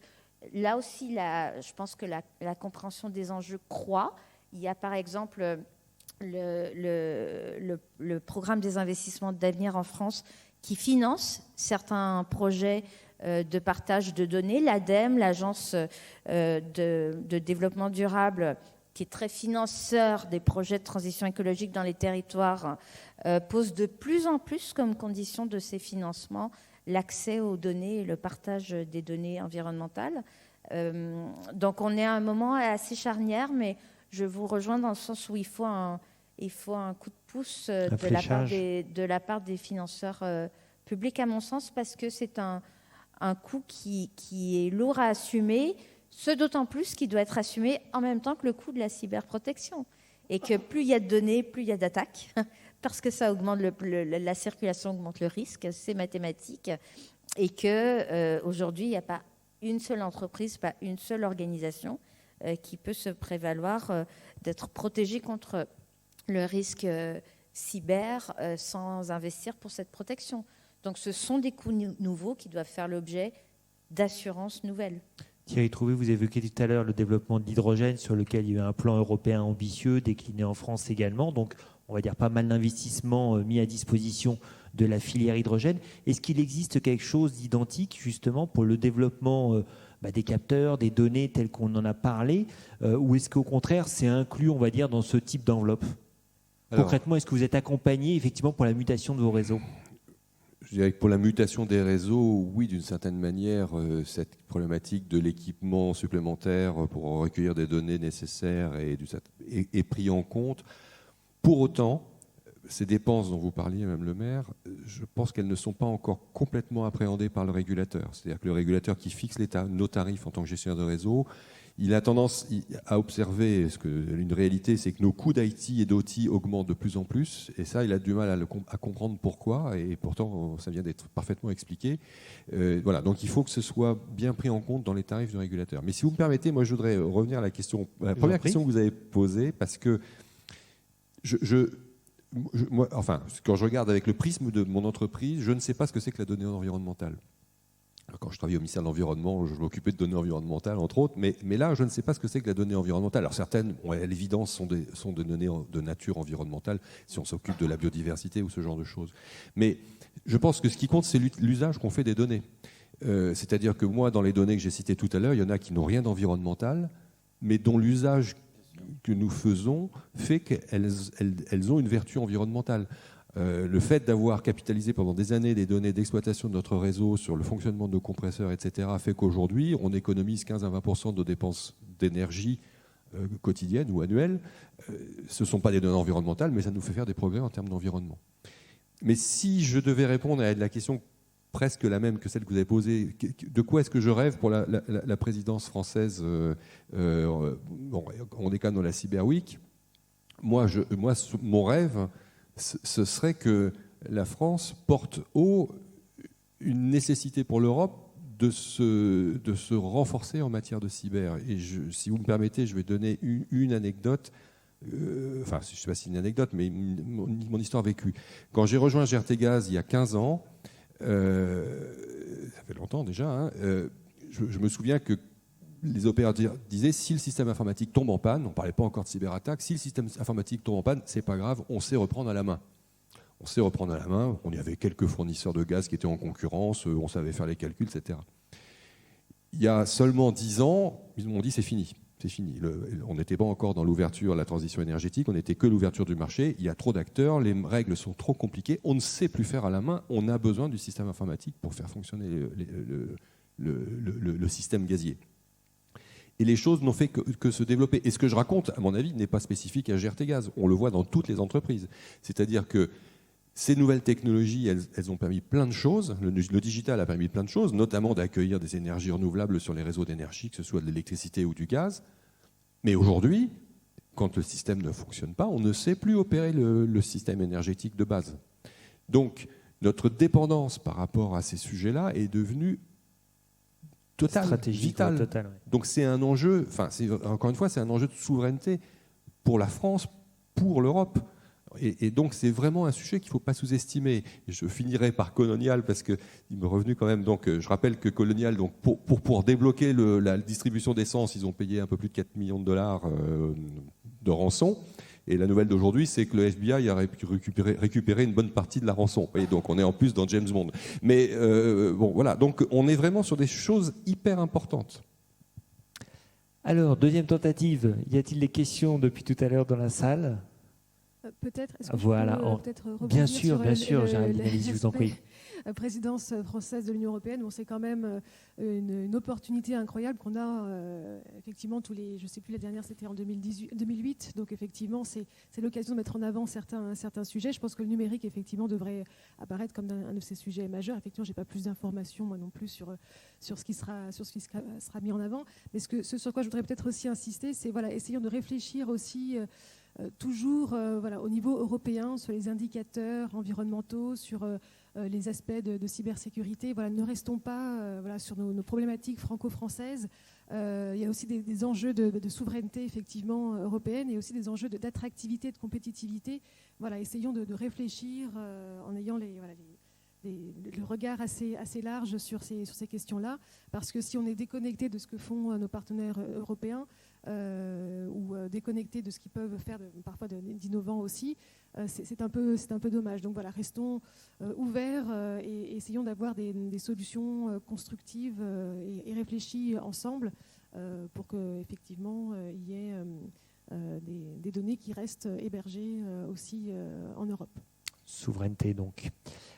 Là aussi, je pense que la compréhension des enjeux croît. Il y a par exemple le programme des investissements d'avenir en France qui finance certains projets de partage de données. L'ADEME, l'Agence de développement durable, qui est très financeur des projets de transition écologique dans les territoires, pose de plus en plus comme condition de ces financements l'accès aux données et le partage des données environnementales. Donc on est à un moment assez charnière, mais je vous rejoins dans le sens où il faut un coup de pouce de la part des financeurs publics, à mon sens, parce que c'est un coût qui est lourd à assumer, ce d'autant plus qui doit être assumé en même temps que le coût de la cyberprotection. Et que plus il y a de données, plus il y a d'attaques, parce que ça augmente la circulation, augmente le risque, c'est mathématique. Et qu'aujourd'hui, il n'y a pas une seule entreprise, pas une seule organisation qui peut se prévaloir d'être protégée contre le risque cyber sans investir pour cette protection. Donc ce sont des coûts nouveaux qui doivent faire l'objet d'assurances nouvelles. Thierry Trouvé, vous évoquiez tout à l'heure le développement de l'hydrogène sur lequel il y a eu un plan européen ambitieux, décliné en France également. Donc on va dire pas mal d'investissements mis à disposition de la filière hydrogène. Est-ce qu'il existe quelque chose d'identique justement pour le développement des capteurs, des données telles qu'on en a parlé, ou est-ce qu'au contraire c'est inclus, on va dire, dans ce type d'enveloppe? Concrètement, est-ce que vous êtes accompagné effectivement pour la mutation de vos réseaux? Je dirais que pour la mutation des réseaux, oui, d'une certaine manière, cette problématique de l'équipement supplémentaire pour recueillir des données nécessaires est pris en compte. Pour autant, ces dépenses dont vous parliez, Mme le maire, je pense qu'elles ne sont pas encore complètement appréhendées par le régulateur. C'est-à-dire que le régulateur qui fixe nos tarifs en tant que gestionnaire de réseau, il a tendance à observer, une réalité, c'est que nos coûts d'IT et d'OT augmentent de plus en plus, et ça, il a du mal à comprendre pourquoi, et pourtant, ça vient d'être parfaitement expliqué. Voilà, donc il faut que ce soit bien pris en compte dans les tarifs du régulateur. Mais si vous me permettez, moi, je voudrais revenir à la première question que vous avez posée, parce que moi, quand je regarde avec le prisme de mon entreprise, je ne sais pas ce que c'est que la donnée environnementale. Quand je travaillais au ministère de l'Environnement, je m'occupais de données environnementales, entre autres, mais là, je ne sais pas ce que c'est que la donnée environnementale. Alors certaines, à l'évidence, sont des données de nature environnementale, si on s'occupe de la biodiversité ou ce genre de choses. Mais je pense que ce qui compte, c'est l'usage qu'on fait des données. C'est-à-dire que moi, dans les données que j'ai citées tout à l'heure, il y en a qui n'ont rien d'environnemental, mais dont l'usage que nous faisons fait qu'elles ont une vertu environnementale. Le fait d'avoir capitalisé pendant des années des données d'exploitation de notre réseau sur le fonctionnement de nos compresseurs, etc., fait qu'aujourd'hui, on économise 15 à 20% de nos dépenses d'énergie quotidiennes ou annuelles. Ce ne sont pas des données environnementales, mais ça nous fait faire des progrès en termes d'environnement. Mais si je devais répondre à la question presque la même que celle que vous avez posée, de quoi est-ce que je rêve pour la présidence française on est quand même dans la Cyber Week. Moi, mon rêve, ce serait que la France porte haut une nécessité pour l'Europe de se renforcer en matière de cyber. Et si vous me permettez, je vais donner une anecdote enfin, je ne sais pas si c'est une anecdote, mais mon histoire vécue. Quand j'ai rejoint GRTgaz il y a 15 ans, ça fait longtemps déjà, hein, je me souviens que les opérateurs disaient si le système informatique tombe en panne, on ne parlait pas encore de cyberattaque, si le système informatique tombe en panne, c'est pas grave, on sait reprendre à la main. On sait reprendre à la main, on y avait quelques fournisseurs de gaz qui étaient en concurrence, on savait faire les calculs, etc. Il y a seulement 10 ans, ils m'ont dit c'est fini. C'est fini. On n'était pas encore dans l'ouverture, la transition énergétique, on n'était que l'ouverture du marché. Il y a trop d'acteurs, les règles sont trop compliquées, on ne sait plus faire à la main, on a besoin du système informatique pour faire fonctionner le système gazier. Et les choses n'ont fait que se développer. Et ce que je raconte, à mon avis, n'est pas spécifique à GRTgaz. On le voit dans toutes les entreprises. C'est-à-dire que ces nouvelles technologies, elles ont permis plein de choses. Le digital a permis plein de choses, notamment d'accueillir des énergies renouvelables sur les réseaux d'énergie, que ce soit de l'électricité ou du gaz. Mais aujourd'hui, quand le système ne fonctionne pas, on ne sait plus opérer le système énergétique de base. Donc, notre dépendance par rapport à ces sujets-là est devenue totale, stratégique, vitale. Total, ouais. Donc, c'est un enjeu, encore une fois, c'est un enjeu de souveraineté pour la France, pour l'Europe. Et donc, c'est vraiment un sujet qu'il ne faut pas sous-estimer. Et je finirai par Colonial, parce qu'il m'est revenu quand même. Donc, je rappelle que Colonial, donc, pour débloquer la distribution d'essence, ils ont payé un peu plus de 4 millions de dollars de rançon. Et la nouvelle d'aujourd'hui, c'est que le FBI a récupéré une bonne partie de la rançon. Et donc, on est en plus dans James Bond. Mais bon, voilà. Donc, on est vraiment sur des choses hyper importantes. Alors, deuxième tentative. Y a-t-il des questions depuis tout à l'heure dans la salle ? Peut-être, est-ce que voilà, je peux peut-être rebondir bien sûr, Géraldine, allez-y, je vous en prie. Présidence française de l'Union européenne, c'est quand même une opportunité incroyable qu'on a effectivement tous les, je ne sais plus la dernière, c'était en 2008, donc effectivement c'est l'occasion de mettre en avant certains sujets. Je pense que le numérique effectivement devrait apparaître comme un de ces sujets majeurs. Effectivement, j'ai pas plus d'informations moi non plus sur ce qui sera mis en avant, mais ce sur quoi je voudrais peut-être aussi insister, c'est voilà, essayons de réfléchir aussi. Toujours au niveau européen sur les indicateurs environnementaux, sur les aspects de cybersécurité. Voilà, ne restons pas sur nos problématiques franco-françaises. Il y a aussi des enjeux de souveraineté effectivement européenne et aussi des enjeux d'attractivité, de compétitivité. Voilà, essayons de réfléchir en ayant le regard assez large sur ces questions-là, parce que si on est déconnecté de ce que font nos partenaires européens, ou déconnectés de ce qu'ils peuvent faire parfois d'innovants aussi, c'est un peu dommage. Donc voilà, restons ouverts et essayons d'avoir des solutions constructives et réfléchies ensemble pour qu'effectivement il y ait des données qui restent hébergées aussi en Europe. Souveraineté donc.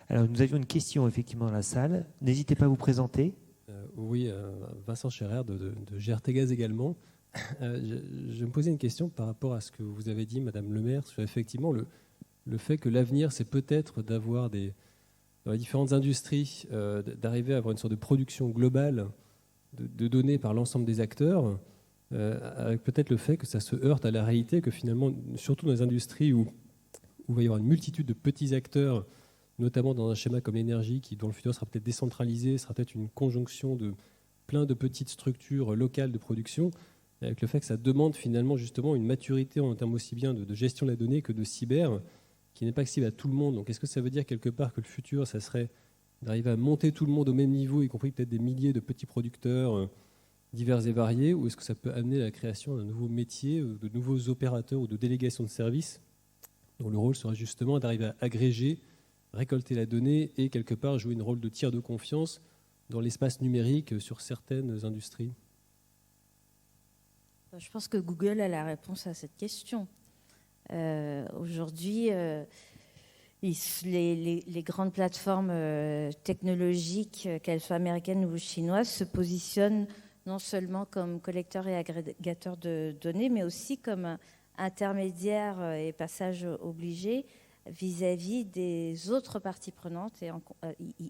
Alors nous avions une question effectivement dans la salle. N'hésitez pas à vous présenter. Oui, Vincent Scherer de GRTgaz également. Je me posais une question par rapport à ce que vous avez dit, Madame Le Maire, sur effectivement le fait que l'avenir, c'est peut-être d'avoir dans les différentes industries, d'arriver à avoir une sorte de production globale de données par l'ensemble des acteurs, avec peut-être le fait que ça se heurte à la réalité, que finalement, surtout dans les industries où il va y avoir une multitude de petits acteurs, notamment dans un schéma comme l'énergie, qui dans le futur sera peut-être décentralisé, sera peut-être une conjonction de plein de petites structures locales de production, avec le fait que ça demande finalement justement une maturité en termes aussi bien de gestion de la donnée que de cyber, qui n'est pas accessible à tout le monde. Donc est-ce que ça veut dire quelque part que le futur, ça serait d'arriver à monter tout le monde au même niveau, y compris peut-être des milliers de petits producteurs divers et variés, ou est-ce que ça peut amener à la création d'un nouveau métier, de nouveaux opérateurs ou de délégations de services, dont le rôle sera justement d'arriver à agréger, récolter la donnée et quelque part jouer un rôle de tiers de confiance dans l'espace numérique sur certaines industries? Je pense que Google a la réponse à cette question. Aujourd'hui, les grandes plateformes technologiques, qu'elles soient américaines ou chinoises, se positionnent non seulement comme collecteurs et agrégateurs de données, mais aussi comme intermédiaires et passage obligé vis-à-vis des autres parties prenantes,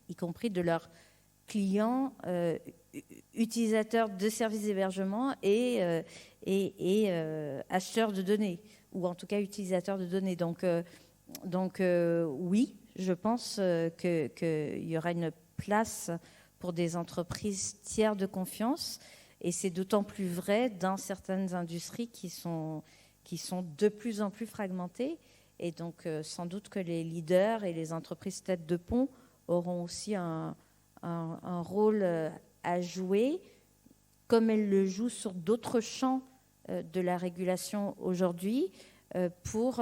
y compris de leurs clients, utilisateurs de services d'hébergement et acheteurs de données, ou en tout cas utilisateurs de données. Donc oui, je pense qu'il y aura une place pour des entreprises tiers de confiance, et c'est d'autant plus vrai dans certaines industries qui sont qui sont de plus en plus fragmentés. Et donc, sans doute que les leaders et les entreprises têtes de pont auront aussi un rôle à jouer, comme elles le jouent sur d'autres champs de la régulation aujourd'hui, pour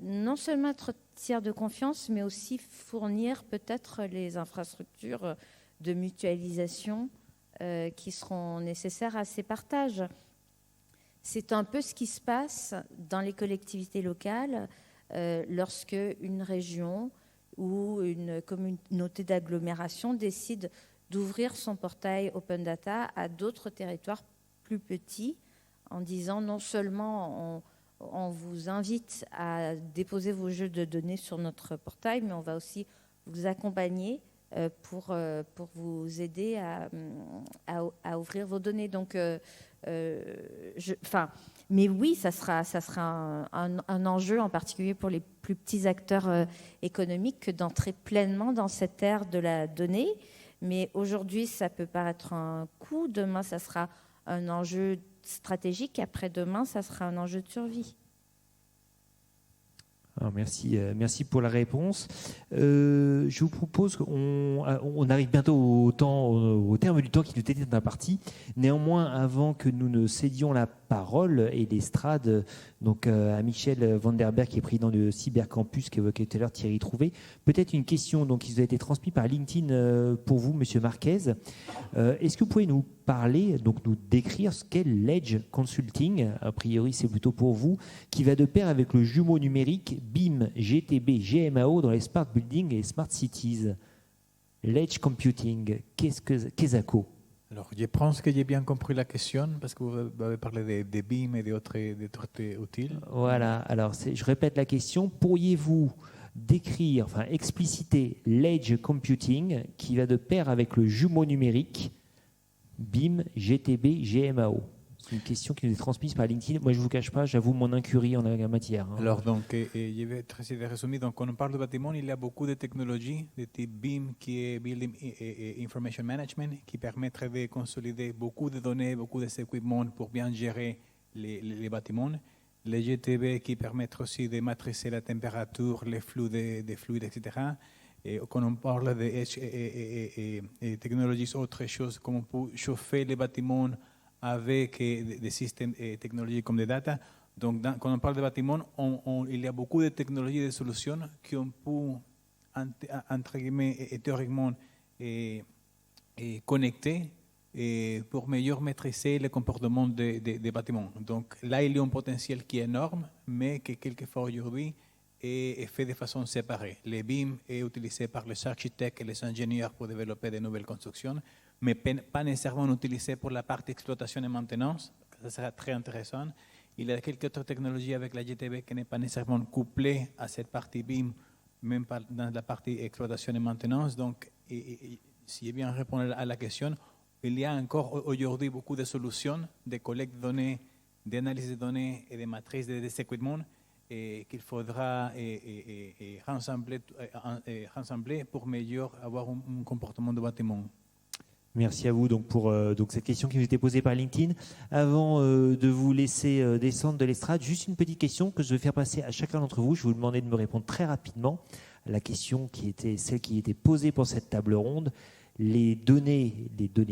non seulement être tiers de confiance, mais aussi fournir peut-être les infrastructures de mutualisation qui seront nécessaires à ces partages. C'est un peu ce qui se passe dans les collectivités locales lorsque une région ou une communauté d'agglomération décide d'ouvrir son portail Open Data à d'autres territoires plus petits, en disant non seulement on vous invite à déposer vos jeux de données sur notre portail, mais on va aussi vous accompagner pour vous aider à ouvrir vos données. Donc, mais oui, ça sera un enjeu, en particulier pour les plus petits acteurs économiques, d'entrer pleinement dans cette ère de la donnée. Mais aujourd'hui, ça peut paraître un coût. Demain, ça sera un enjeu stratégique. Après-demain, ça sera un enjeu de survie. Alors merci pour la réponse. Je vous propose qu'on arrive bientôt au terme du temps qui nous était imparti. Néanmoins, avant que nous ne cédions la parole et l'estrade donc à Michel Vanderberg, qui est président du Cybercampus qu'évoquait tout à l'heure Thierry Trouvé, peut-être une question donc, qui vous a été transmise par LinkedIn pour vous, Monsieur Marquez. Est-ce que vous pouvez nous parler, donc nous décrire ce qu'est l'Edge Consulting, a priori c'est plutôt pour vous, qui va de pair avec le jumeau numérique BIM, GTB, GMAO dans les Smart Buildings et Smart Cities. L'Edge Computing, qu'est-ce que Alors, je pense que j'ai bien compris la question parce que vous avez parlé de BIM et d'autres outils. Voilà, alors je répète la question. Pourriez-vous décrire, enfin expliciter l'Edge Computing qui va de pair avec le jumeau numérique BIM, GTB, GMAO? C'est une question qui nous est transmise par LinkedIn. Moi, je ne vous cache pas, j'avoue mon incurie en la matière. Alors, donc, je vais essayer de résumer. Donc, quand on parle de bâtiment, il y a beaucoup de technologies de type BIM, qui est Building Information Management, qui permettrait de consolider beaucoup de données, beaucoup d'équipements pour bien gérer les bâtiments. Les GTB, qui permettent aussi de maîtriser la température, les flux des fluides, etc. Et quand on parle de technologies, autre chose, comme on peut chauffer les bâtiments avec des systèmes technologiques comme des data. Donc, quand on parle de bâtiments, il y a beaucoup de technologies et de solutions qu'on peut, entre guillemets, et théoriquement, connecter pour mieux maîtriser le comportement des bâtiments. Donc, là, il y a un potentiel qui est énorme, mais que quelquefois aujourd'hui est fait de façon séparée. Les BIM est utilisé par les architectes et les ingénieurs pour développer de nouvelles constructions, mais pas nécessairement utilisé pour la partie exploitation et maintenance. Ça sera très intéressant. Il y a quelques autres technologies avec la GTB qui n'est pas nécessairement couplée à cette partie BIM, même pas dans la partie exploitation et maintenance. Donc, si je bien répondre à la question, il y a encore aujourd'hui beaucoup de solutions de collecte de données, d'analyse de données et de matrice des équipements qu'il faudra rassembler pour mieux avoir un comportement de bâtiment. Merci à vous donc pour cette question qui vous était posée par LinkedIn. Avant de vous laisser descendre de l'estrade, juste une petite question que je vais faire passer à chacun d'entre vous. Je vais vous demander de me répondre très rapidement à la question qui était celle qui était posée pour cette table ronde. Les données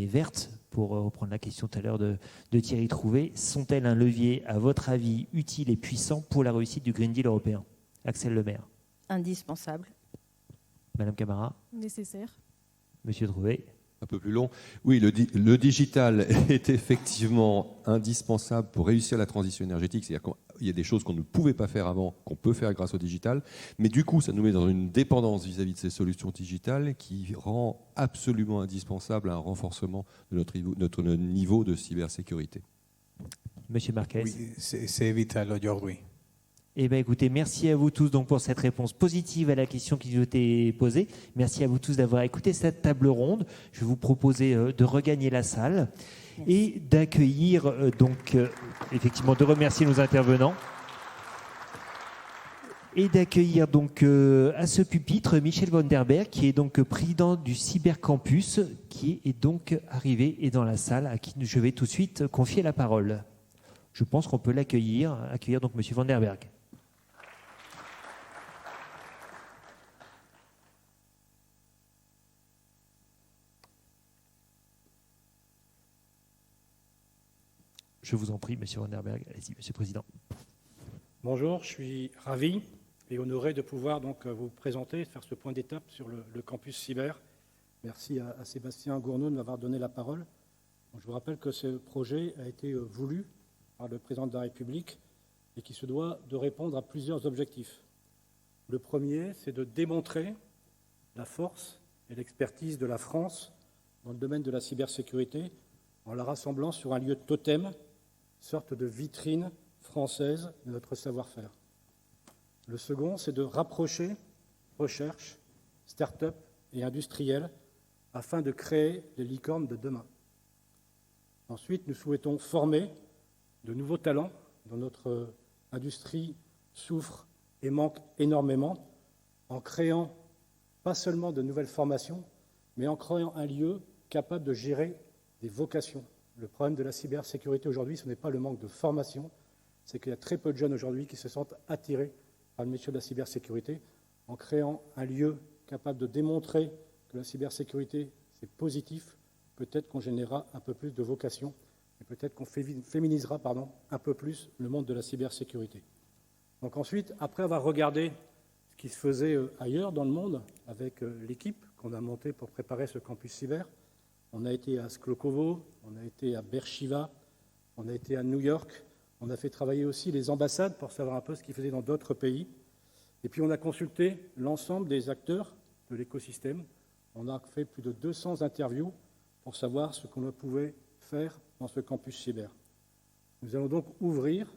vertes, pour reprendre la question tout à l'heure de Thierry Trouvé, sont-elles un levier, à votre avis, utile et puissant pour la réussite du Green Deal européen? Axel Lemaire. Indispensable. Madame Camara. Nécessaire. Monsieur Trouvé. Un peu plus long. Oui, le digital est effectivement indispensable pour réussir la transition énergétique. C'est-à-dire qu'il y a des choses qu'on ne pouvait pas faire avant, qu'on peut faire grâce au digital. Mais du coup, ça nous met dans une dépendance vis-à-vis de ces solutions digitales qui rend absolument indispensable un renforcement de notre niveau de cybersécurité. Monsieur Marquez. Oui, c'est vital aujourd'hui. Eh bien, écoutez, merci à vous tous donc pour cette réponse positive à la question qui vous a été posée. Merci à vous tous d'avoir écouté cette table ronde. Je vais vous proposer de regagner la salle et d'accueillir effectivement, de remercier nos intervenants et d'accueillir donc à ce pupitre Michel Vanderberg, qui est donc président du Cybercampus, qui est donc arrivé et dans la salle, à qui je vais tout de suite confier la parole. je pense qu'on peut accueillir donc M. Van der Berg. Je vous en prie, M. Van der Berg. Allez-y, M. le Président. Bonjour, je suis ravi et honoré de pouvoir donc vous présenter, faire ce point d'étape sur le campus cyber. Merci à Sébastien Gournaud de m'avoir donné la parole. Donc, je vous rappelle que ce projet a été voulu par le Président de la République et qui se doit de répondre à plusieurs objectifs. Le premier, c'est de démontrer la force et l'expertise de la France dans le domaine de la cybersécurité en la rassemblant sur un lieu totem, sorte de vitrine française de notre savoir-faire. Le second, c'est de rapprocher recherche, start-up et industriels afin de créer les licornes de demain. Ensuite, nous souhaitons former de nouveaux talents dont notre industrie souffre et manque énormément en créant pas seulement de nouvelles formations, mais en créant un lieu capable de gérer des vocations. Le problème de la cybersécurité aujourd'hui, ce n'est pas le manque de formation, c'est qu'il y a très peu de jeunes aujourd'hui qui se sentent attirés par le métier de la cybersécurité. En créant un lieu capable de démontrer que la cybersécurité, c'est positif, peut-être qu'on générera un peu plus de vocations et peut-être qu'on féminisera un peu plus le monde de la cybersécurité. Donc ensuite, après avoir regardé ce qui se faisait ailleurs dans le monde avec l'équipe qu'on a montée pour préparer ce campus cyber, on a été à Sklokovo, on a été à Beersheba, on a été à New York, on a fait travailler aussi les ambassades pour savoir un peu ce qu'ils faisaient dans d'autres pays. Et puis on a consulté l'ensemble des acteurs de l'écosystème. On a fait plus de 200 interviews pour savoir ce qu'on pouvait faire dans ce campus cyber. Nous allons donc ouvrir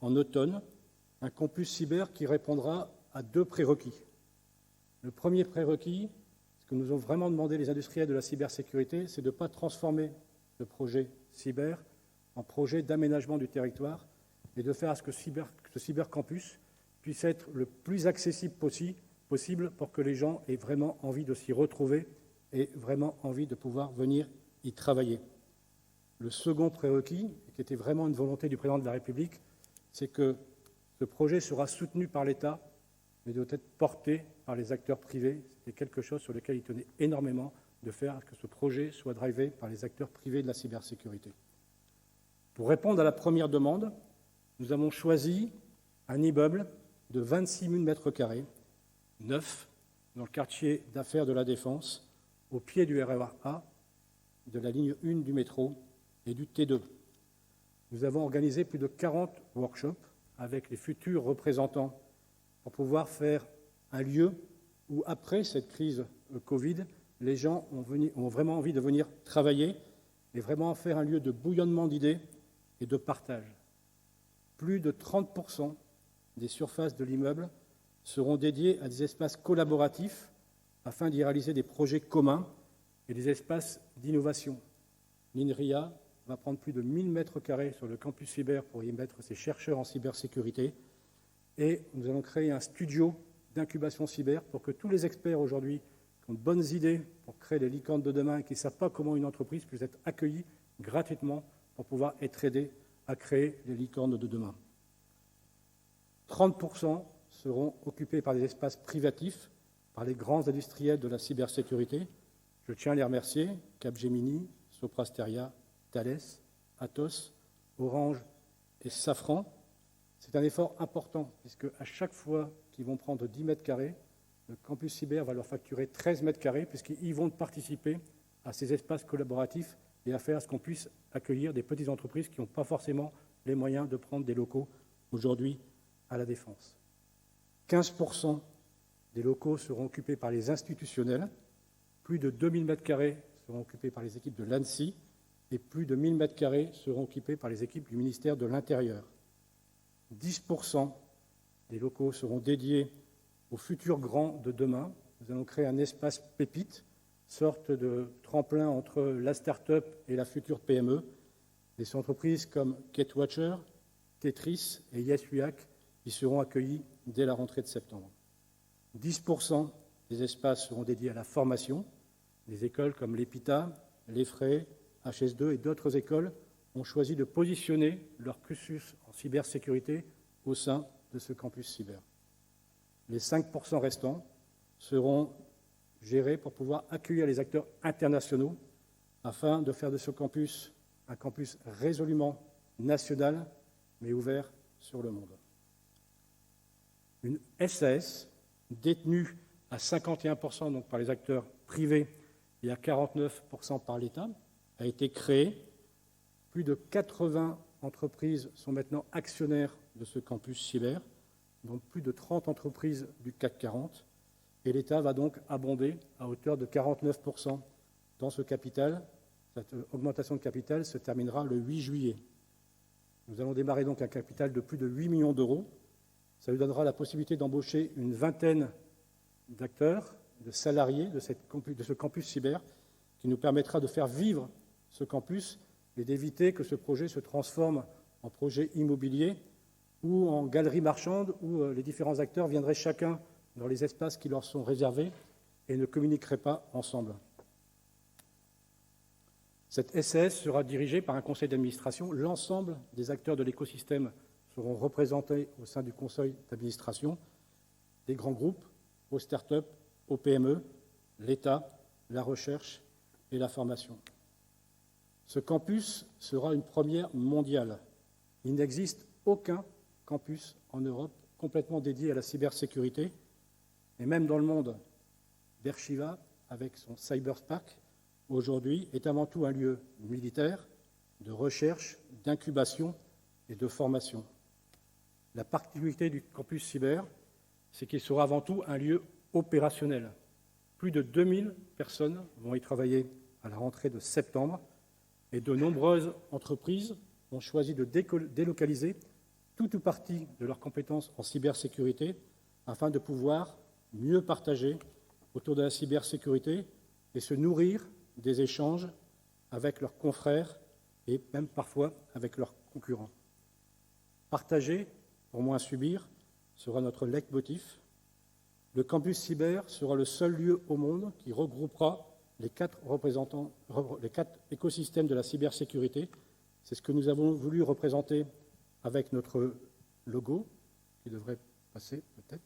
en automne un campus cyber qui répondra à 2 prérequis. Le premier prérequis, ce que nous ont vraiment demandé les industriels de la cybersécurité, c'est de ne pas transformer le projet cyber en projet d'aménagement du territoire et de faire à ce que ce cybercampus puisse être le plus accessible possible pour que les gens aient vraiment envie de s'y retrouver et vraiment envie de pouvoir venir y travailler. Le second prérequis, qui était vraiment une volonté du Président de la République, c'est que ce projet sera soutenu par l'État, mais doit être porté par les acteurs privés. C'était quelque chose sur lequel il tenait énormément de faire que ce projet soit drivé par les acteurs privés de la cybersécurité. Pour répondre à la première demande, nous avons choisi un immeuble de 26 000 m², neuf, dans le quartier d'affaires de la Défense, au pied du RER A, de la ligne 1 du métro et du T2. Nous avons organisé plus de 40 workshops avec les futurs représentants pour pouvoir faire un lieu où, après cette crise Covid, les gens ont vraiment envie de venir travailler et vraiment faire un lieu de bouillonnement d'idées et de partage. Plus de 30% des surfaces de l'immeuble seront dédiées à des espaces collaboratifs afin d'y réaliser des projets communs et des espaces d'innovation. L'INRIA va prendre plus de 1000 m² sur le campus cyber pour y mettre ses chercheurs en cybersécurité. Et nous allons créer un studio d'incubation cyber pour que tous les experts aujourd'hui qui ont de bonnes idées pour créer les licornes de demain et qui ne savent pas comment une entreprise puisse être accueillie gratuitement pour pouvoir être aidés à créer les licornes de demain. 30% seront occupés par des espaces privatifs, par les grands industriels de la cybersécurité. Je tiens à les remercier, Capgemini, Soprasteria, Thales, Atos, Orange et Safran. C'est un effort important, puisque à chaque fois qu'ils vont prendre 10 m², le campus cyber va leur facturer 13 m², puisqu'ils vont participer à ces espaces collaboratifs et à faire ce qu'on puisse accueillir des petites entreprises qui n'ont pas forcément les moyens de prendre des locaux aujourd'hui à la Défense. 15% des locaux seront occupés par les institutionnels, plus de 2000 m² seront occupés par les équipes de l'ANSSI et plus de 1000 m² seront occupés par les équipes du ministère de l'Intérieur. 10% des locaux seront dédiés aux futurs grands de demain. Nous allons créer un espace pépite, sorte de tremplin entre la start-up et la future PME. Des entreprises comme Gatewatcher, Tetris et YesUAC y seront accueillis dès la rentrée de septembre. 10% des espaces seront dédiés à la formation. Des écoles comme l'EPITA, l'EFRAE, HS2 et d'autres écoles ont choisi de positionner leur cursus en cybersécurité au sein de ce campus cyber. Les 5% restants seront gérés pour pouvoir accueillir les acteurs internationaux afin de faire de ce campus un campus résolument national, mais ouvert sur le monde. Une SAS détenue à 51% donc par les acteurs privés et à 49% par l'État a été créée. Plus de 80 entreprises sont maintenant actionnaires de ce campus cyber, dont plus de 30 entreprises du CAC 40. Et l'État va donc abonder à hauteur de 49% dans ce capital. Cette augmentation de capital se terminera le 8 juillet. Nous allons démarrer donc un capital de plus de 8 millions d'euros. Ça lui donnera la possibilité d'embaucher une vingtaine d'acteurs, de salariés de ce campus cyber, qui nous permettra de faire vivre ce campus et d'éviter que ce projet se transforme en projet immobilier ou en galerie marchande où les différents acteurs viendraient chacun dans les espaces qui leur sont réservés et ne communiqueraient pas ensemble. Cette SAS sera dirigée par un conseil d'administration. L'ensemble des acteurs de l'écosystème seront représentés au sein du conseil d'administration, des grands groupes, aux start-up, aux PME, l'État, la recherche et la formation. Ce campus sera une première mondiale. Il n'existe aucun campus en Europe complètement dédié à la cybersécurité. Et même dans le monde, Beersheba, avec son Cyberspark, aujourd'hui, est avant tout un lieu militaire, de recherche, d'incubation et de formation. La particularité du campus cyber, c'est qu'il sera avant tout un lieu opérationnel. Plus de 2000 personnes vont y travailler à la rentrée de septembre et de nombreuses entreprises ont choisi de délocaliser tout ou partie de leurs compétences en cybersécurité afin de pouvoir mieux partager autour de la cybersécurité et se nourrir des échanges avec leurs confrères et même parfois avec leurs concurrents. Partager pour moins subir sera notre leitmotiv. Le campus cyber sera le seul lieu au monde qui regroupera les 4 écosystèmes de la cybersécurité. C'est ce que nous avons voulu représenter avec notre logo, qui devrait passer peut-être.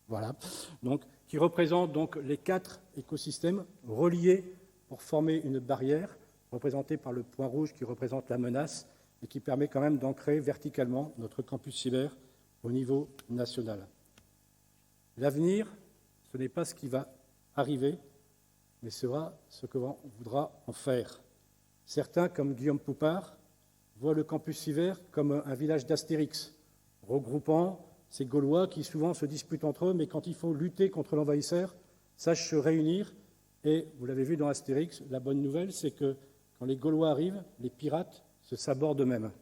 Voilà. Donc, qui représente donc les 4 écosystèmes reliés pour former une barrière, représentée par le point rouge qui représente la menace et qui permet quand même d'ancrer verticalement notre campus cyber au niveau national. L'avenir, ce n'est pas ce qui va arriver, mais sera ce que l'on voudra en faire. Certains, comme Guillaume Poupard, voient le campus cyber comme un village d'Astérix, regroupant ces Gaulois qui souvent se disputent entre eux, mais quand il faut lutter contre l'envahisseur, sachent se réunir. Et vous l'avez vu dans Astérix, la bonne nouvelle, c'est que quand les Gaulois arrivent, les pirates se sabordent eux-mêmes.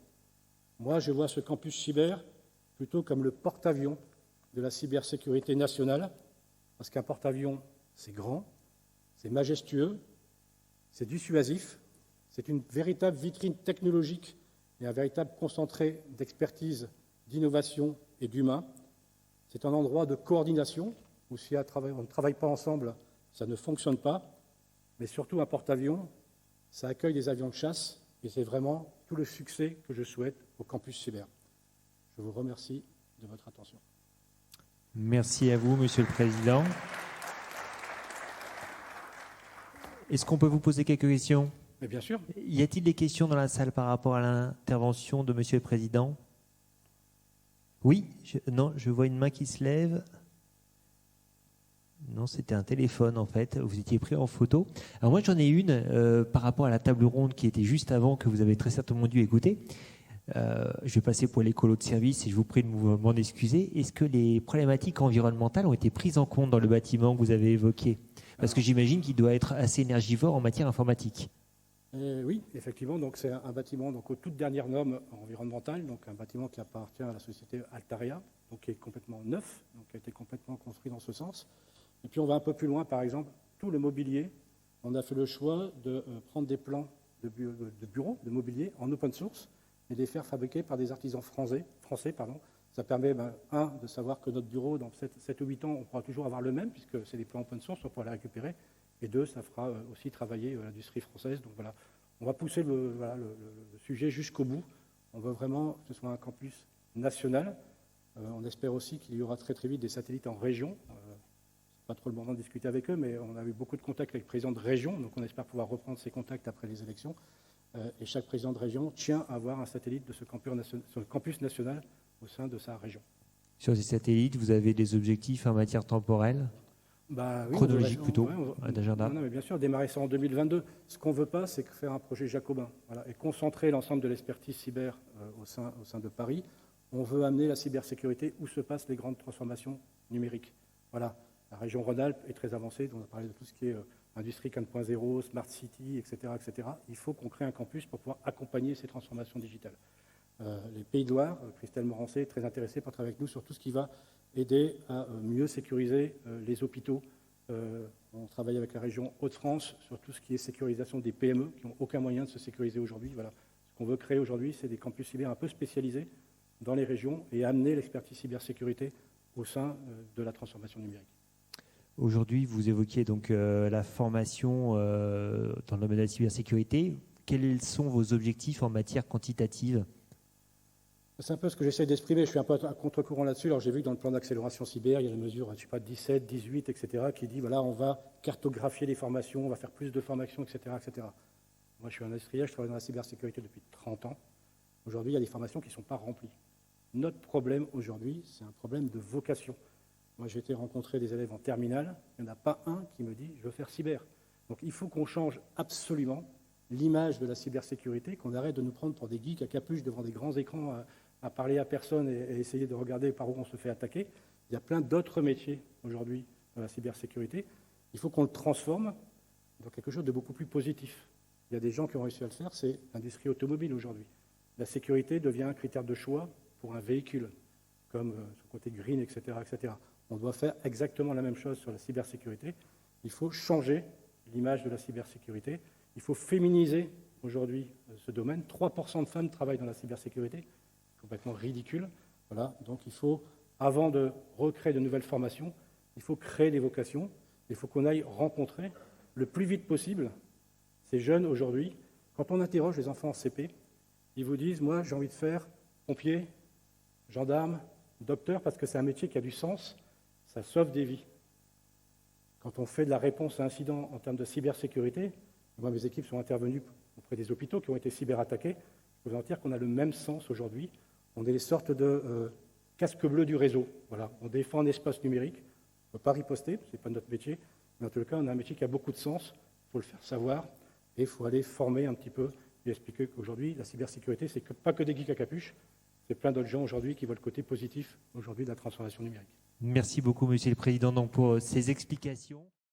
Moi, je vois ce campus cyber plutôt comme le porte-avions de la cybersécurité nationale, parce qu'un porte-avions, c'est grand, c'est majestueux, c'est dissuasif, c'est une véritable vitrine technologique et un véritable concentré d'expertise, d'innovation et d'humain. C'est un endroit de coordination où si on ne travaille pas ensemble, ça ne fonctionne pas. Mais surtout, un porte-avions, ça accueille des avions de chasse et c'est vraiment tout le succès que je souhaite au campus cyber. Je vous remercie de votre attention. Merci à vous, Monsieur le Président. Est-ce qu'on peut vous poser quelques questions ? Mais bien sûr. Y a-t-il des questions dans la salle par rapport à l'intervention de Monsieur le Président ? Oui, je vois une main qui se lève. Non, c'était un téléphone en fait. Vous étiez pris en photo. Alors moi j'en ai une par rapport à la table ronde qui était juste avant que vous avez très certainement dû écouter. Je vais passer pour l'écolo de service et je vous prie de m'en excuser. Est-ce que les problématiques environnementales ont été prises en compte dans le bâtiment que vous avez évoqué ? Parce que j'imagine qu'il doit être assez énergivore en matière informatique. Oui, effectivement. Donc c'est un bâtiment donc aux toutes dernières normes environnementales. Donc un bâtiment qui appartient à la société Altaria, donc qui est complètement neuf, donc qui a été complètement construit dans ce sens. Et puis on va un peu plus loin, par exemple, tout le mobilier. On a fait le choix de prendre des plans de bureaux, de mobilier en open source et de les faire fabriquer par des artisans français. Ça permet, de savoir que notre bureau, dans 7 ou 8 ans, on pourra toujours avoir le même, puisque c'est des plans open source, on pourra les récupérer. Et 2, ça fera aussi travailler l'industrie française. Donc voilà, On va pousser le sujet jusqu'au bout. On veut vraiment que ce soit un campus national. On espère aussi qu'il y aura très très vite des satellites en région. Pas trop le moment de discuter avec eux, mais on a eu beaucoup de contacts avec les présidents de région, donc on espère pouvoir reprendre ces contacts après les élections. Et chaque président de région tient à avoir un satellite de ce campus national au sein de sa région. Sur ces satellites, vous avez des objectifs en matière temporelle, oui, chronologique plutôt, d'agenda? Non, mais bien sûr, démarrer ça en 2022. Ce qu'on ne veut pas, c'est faire un projet jacobin et concentrer l'ensemble de l'expertise cyber au sein de Paris. On veut amener la cybersécurité où se passent les grandes transformations numériques. Voilà. La région Rhône-Alpes est très avancée, on a parlé de tout ce qui est industrie 4.0, smart city, etc., etc. Il faut qu'on crée un campus pour pouvoir accompagner ces transformations digitales. Les Pays de Loire, Christelle Morancé est très intéressée pour travailler avec nous sur tout ce qui va aider à mieux sécuriser les hôpitaux. On travaille avec la région Hauts-de-France sur tout ce qui est sécurisation des PME qui n'ont aucun moyen de se sécuriser aujourd'hui. Voilà. Ce qu'on veut créer aujourd'hui, c'est des campus cyber un peu spécialisés dans les régions et amener l'expertise cybersécurité au sein de la transformation numérique. Aujourd'hui, vous évoquiez donc la formation dans le domaine de la cybersécurité. Quels sont vos objectifs en matière quantitative? C'est un peu ce que j'essaie d'exprimer. Je suis un peu à contre-courant là-dessus. Alors, j'ai vu que dans le plan d'accélération cyber, il y a la mesure, 17, 18, etc., qui dit, voilà, on va cartographier les formations, on va faire plus de formations, etc., etc. Moi, je suis un industriel, je travaille dans la cybersécurité depuis 30 ans. Aujourd'hui, il y a des formations qui ne sont pas remplies. Notre problème aujourd'hui, c'est un problème de vocation. Moi, j'ai été rencontrer des élèves en terminale, il n'y en a pas un qui me dit « je veux faire cyber ». Donc, il faut qu'on change absolument l'image de la cybersécurité, qu'on arrête de nous prendre pour des geeks à capuche devant des grands écrans à parler à personne et essayer de regarder par où on se fait attaquer. Il y a plein d'autres métiers aujourd'hui dans la cybersécurité. Il faut qu'on le transforme dans quelque chose de beaucoup plus positif. Il y a des gens qui ont réussi à le faire, c'est l'industrie automobile aujourd'hui. La sécurité devient un critère de choix pour un véhicule, comme son côté green, etc., etc. On doit faire exactement la même chose sur la cybersécurité. Il faut changer l'image de la cybersécurité. Il faut féminiser aujourd'hui ce domaine. 3% de femmes travaillent dans la cybersécurité. C'est complètement ridicule. Voilà. Donc il faut, avant de recréer de nouvelles formations, il faut créer des vocations. Il faut qu'on aille rencontrer le plus vite possible ces jeunes aujourd'hui. Quand on interroge les enfants en CP, ils vous disent « moi, j'ai envie de faire pompier, gendarme, docteur, parce que c'est un métier qui a du sens. » Ça sauve des vies. Quand on fait de la réponse à incident en termes de cybersécurité, moi, mes équipes sont intervenues auprès des hôpitaux qui ont été cyberattaqués. Je peux vous en dire qu'on a le même sens aujourd'hui. On est les sortes de casques bleus du réseau. Voilà. On défend un espace numérique. On ne peut pas riposter, ce n'est pas notre métier. Mais en tout cas, on a un métier qui a beaucoup de sens. Il faut le faire savoir et il faut aller former un petit peu et expliquer qu'aujourd'hui, la cybersécurité, c'est pas que des geeks à capuche. C'est plein d'autres gens aujourd'hui qui voient le côté positif aujourd'hui de la transformation numérique. Merci beaucoup, Monsieur le Président, pour ces explications.